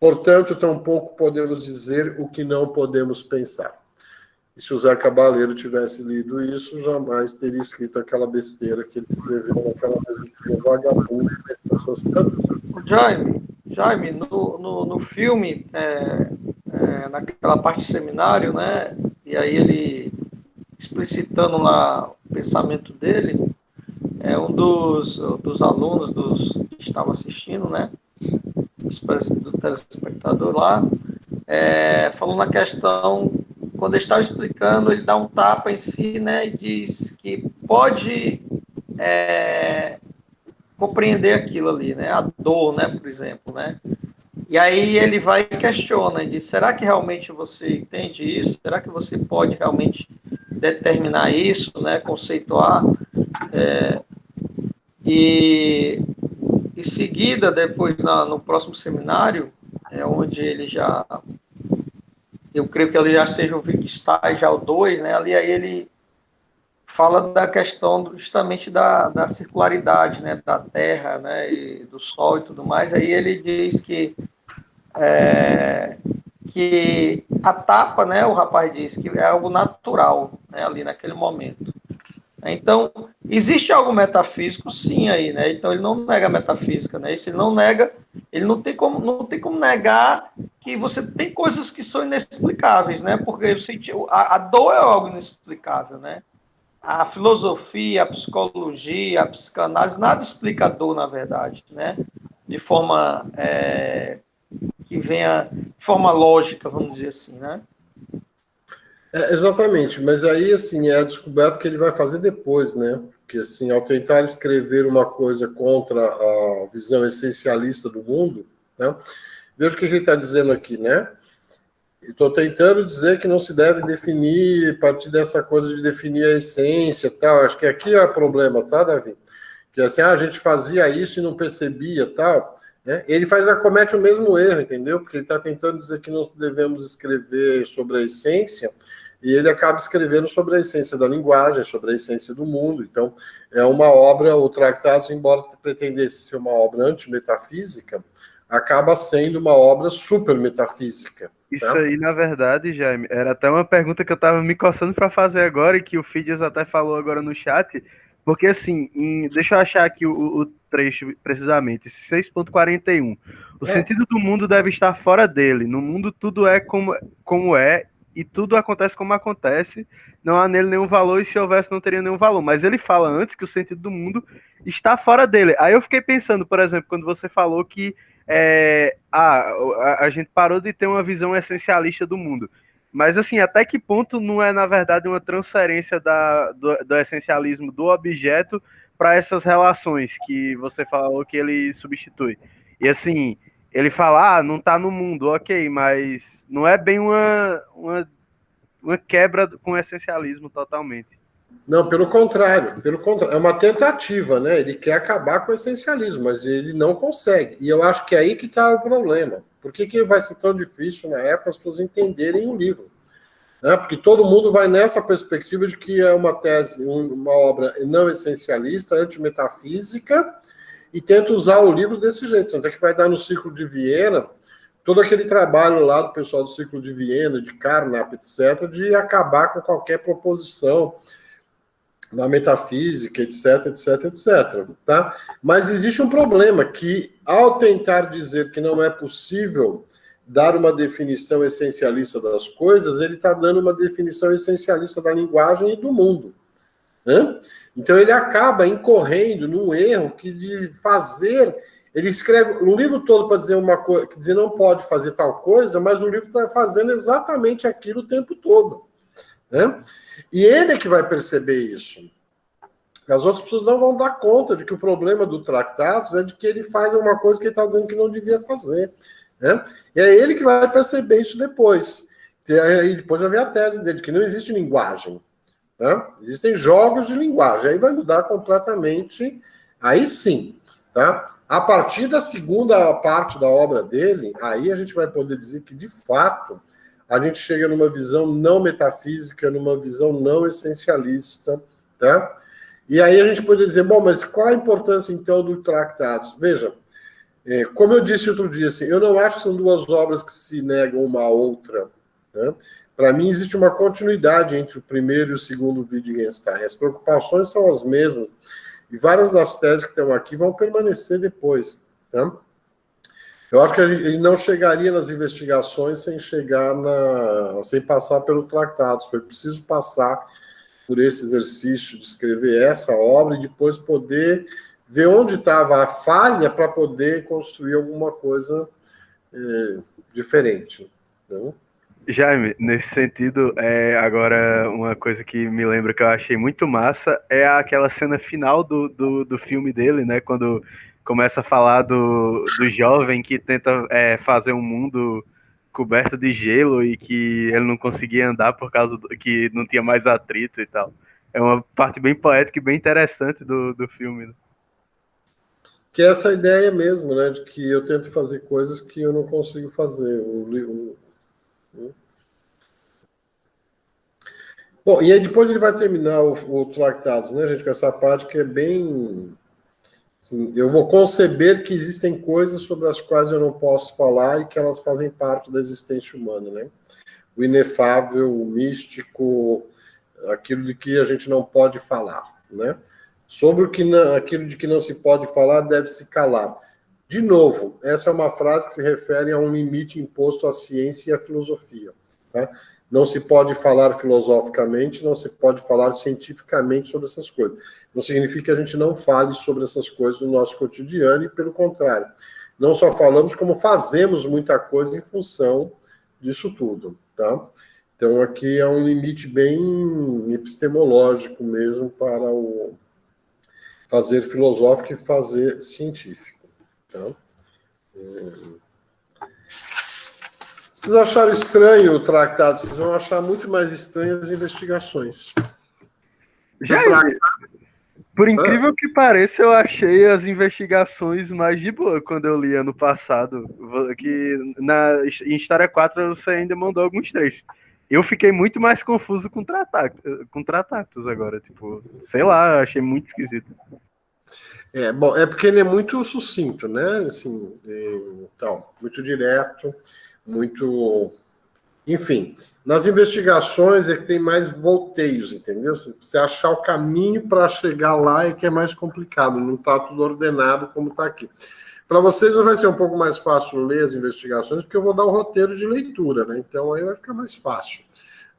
Portanto, tampouco podemos dizer o que não podemos pensar. E se o Zé Cabaleiro tivesse lido isso, jamais teria escrito aquela besteira que ele escreveu naquela musiquinha vagabunda. Jaime, no filme, naquela parte do seminário, né, e aí ele explicitando lá o pensamento dele, um dos alunos que estavam assistindo, né, do telespectador lá, falou na questão, quando ele estava explicando, ele dá um tapa em si, né, e diz que pode compreender aquilo ali, né, a dor, né, por exemplo, né, e aí ele vai e questiona, e diz, será que realmente você entende isso? Será que você pode realmente determinar isso, né, conceituar? E em seguida, depois, no próximo seminário, onde ele já, eu creio que ele já seja o Wittgenstein, já o 2, né, ali aí ele fala da questão justamente da circularidade, né, da Terra, né, e do Sol e tudo mais. Aí ele diz que a tapa, né, o rapaz diz que é algo natural, né, ali naquele momento. Então, existe algo metafísico, sim, aí, né? Então ele não nega a metafísica, né? Isso ele não nega, ele não tem como negar que você tem coisas que são inexplicáveis, né? Porque a dor é algo inexplicável, né? A filosofia, a psicologia, a psicanálise, nada explica a dor, na verdade, né? De forma que venha de forma lógica, vamos dizer assim, né? Exatamente, mas aí, assim, é a descoberta que ele vai fazer depois, né? Porque, assim, ao tentar escrever uma coisa contra a visão essencialista do mundo, né? Veja o que ele está dizendo aqui, né? Estou tentando dizer que não se deve definir, a partir dessa coisa de definir a essência e tal. Acho que aqui é o problema, tá, Davi? Que, assim, a gente fazia isso e não percebia, tal, né? Ele comete o mesmo erro, entendeu? Porque ele está tentando dizer que não devemos escrever sobre a essência, e ele acaba escrevendo sobre a essência da linguagem, sobre a essência do mundo. Então, é uma obra, o Tratados, embora pretendesse ser uma obra antimetafísica, acaba sendo uma obra super metafísica. Isso aí, na verdade, Jaime, era até uma pergunta que eu estava me coçando para fazer agora, e que o Fidias até falou agora no chat, porque assim, deixa eu achar aqui o trecho precisamente, esse 6.41. O sentido do mundo deve estar fora dele. No mundo tudo é como é, e tudo acontece como acontece, não há nele nenhum valor, e se houvesse não teria nenhum valor. Mas ele fala antes que o sentido do mundo está fora dele. Aí eu fiquei pensando, por exemplo, quando você falou que a gente parou de ter uma visão essencialista do mundo. Mas assim, até que ponto não é, na verdade, uma transferência do essencialismo do objeto para essas relações que você falou que ele substitui? E assim, ele fala, não está no mundo, ok, mas não é bem uma quebra com o essencialismo totalmente. Não, pelo contrário, é uma tentativa, né? Ele quer acabar com o essencialismo, mas ele não consegue. E eu acho que é aí que está o problema. Por que vai ser tão difícil na época as pessoas entenderem o livro? né? Porque todo mundo vai nessa perspectiva de que é uma tese, uma obra não essencialista, antimetafísica, e tenta usar o livro desse jeito. Tanto é que vai dar no Ciclo de Viena, todo aquele trabalho lá do pessoal do Ciclo de Viena, de Carnap, etc., de acabar com qualquer proposição da metafísica, etc, etc, etc. Tá? Mas existe um problema, que ao tentar dizer que não é possível dar uma definição essencialista das coisas, ele está dando uma definição essencialista da linguagem e do mundo, né? Então ele acaba incorrendo num erro que de fazer... Ele escreve um livro todo para dizer uma coisa, que dizer não pode fazer tal coisa, mas o livro está fazendo exatamente aquilo o tempo todo, né? E ele é que vai perceber isso. As outras pessoas não vão dar conta de que o problema do Tractatus é de que ele faz uma coisa que ele está dizendo que não devia fazer, né? E é ele que vai perceber isso depois. E depois vai ver a tese dele, que não existe linguagem, né? Existem jogos de linguagem. Aí vai mudar completamente, aí sim, tá? A partir da segunda parte da obra dele, aí a gente vai poder dizer que, de fato, a gente chega numa visão não metafísica, numa visão não essencialista, tá? E aí a gente pode dizer, bom, mas qual a importância, então, do Tractatus? Veja, como eu disse outro dia, assim, eu não acho que são duas obras que se negam uma à outra, né? Para mim, existe uma continuidade entre o primeiro e o segundo Wittgenstein. As preocupações são as mesmas, e várias das teses que estão aqui vão permanecer depois, tá? Eu acho que ele não chegaria nas investigações sem passar pelo Tractatus. Foi preciso passar por esse exercício de escrever essa obra e depois poder ver onde estava a falha para poder construir alguma coisa diferente. Então... Jaime, nesse sentido, agora uma coisa que me lembra que eu achei muito massa é aquela cena final do filme dele, né? Quando começa a falar do jovem que tenta fazer um mundo coberto de gelo e que ele não conseguia andar por causa que não tinha mais atrito e tal. É uma parte bem poética e bem interessante do filme, né? Que é essa ideia mesmo, né? De que eu tento fazer coisas que eu não consigo fazer. Bom, e aí depois ele vai terminar o Tractatus, né, gente, com essa parte que é bem... Assim, eu vou conceber que existem coisas sobre as quais eu não posso falar e que elas fazem parte da existência humana, né? O inefável, o místico, aquilo de que a gente não pode falar, né? Sobre aquilo de que não se pode falar, deve-se calar. De novo, essa é uma frase que se refere a um limite imposto à ciência e à filosofia, tá? Não se pode falar filosoficamente, não se pode falar cientificamente sobre essas coisas. Não significa que a gente não fale sobre essas coisas no nosso cotidiano, e pelo contrário. Não só falamos, como fazemos muita coisa em função disso tudo, tá? Então, aqui é um limite bem epistemológico mesmo para o fazer filosófico e fazer científico, tá? Vocês acharam estranho o tratado? Vocês vão achar muito mais estranho as investigações. Por incrível que pareça, eu achei as investigações mais de boa quando eu li ano passado. Que em História 4 você ainda mandou alguns trechos. Eu fiquei muito mais confuso com Tratatus agora. Tipo, sei lá, achei muito esquisito. Bom, é porque ele é muito sucinto, né? Assim, então, muito direto. Muito... Enfim, nas investigações é que tem mais volteios, entendeu? Você achar o caminho para chegar lá é que é mais complicado, não está tudo ordenado como está aqui. Para vocês vai ser um pouco mais fácil ler as investigações, porque eu vou dar o roteiro de leitura, né? Então aí vai ficar mais fácil,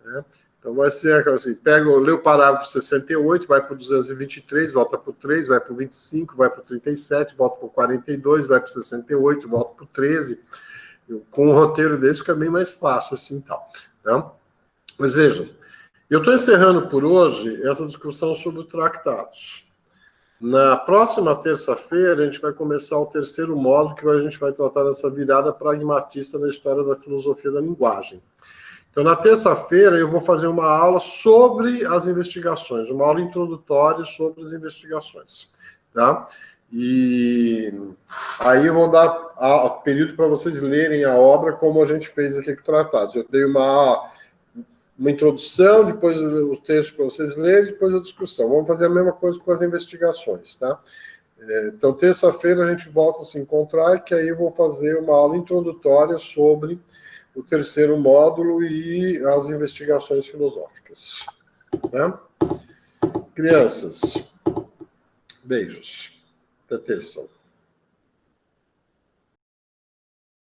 né? Então vai ser assim, lê o parágrafo 68, vai para o 223, volta para o 3, vai para o 25, vai para o 37, volta para o 42, vai para o 68, volta para o 13... Com um roteiro desse fica bem mais fácil assim tal, né? Mas vejam, eu estou encerrando por hoje essa discussão sobre o Tractatus. Na próxima terça-feira a gente vai começar o terceiro módulo, que a gente vai tratar dessa virada pragmatista na história da filosofia da linguagem. Então na terça-feira eu vou fazer uma aula sobre as investigações, uma aula introdutória sobre as investigações, tá? E aí eu vou dar período para vocês lerem a obra como a gente fez aqui com o Tratados. Eu dei uma introdução, depois o texto para vocês lerem, depois a discussão. Vamos fazer a mesma coisa com as investigações, tá? Então, terça-feira a gente volta a se encontrar, que aí eu vou fazer uma aula introdutória sobre o terceiro módulo e as investigações filosóficas. Tá? Crianças, beijos. Até terça.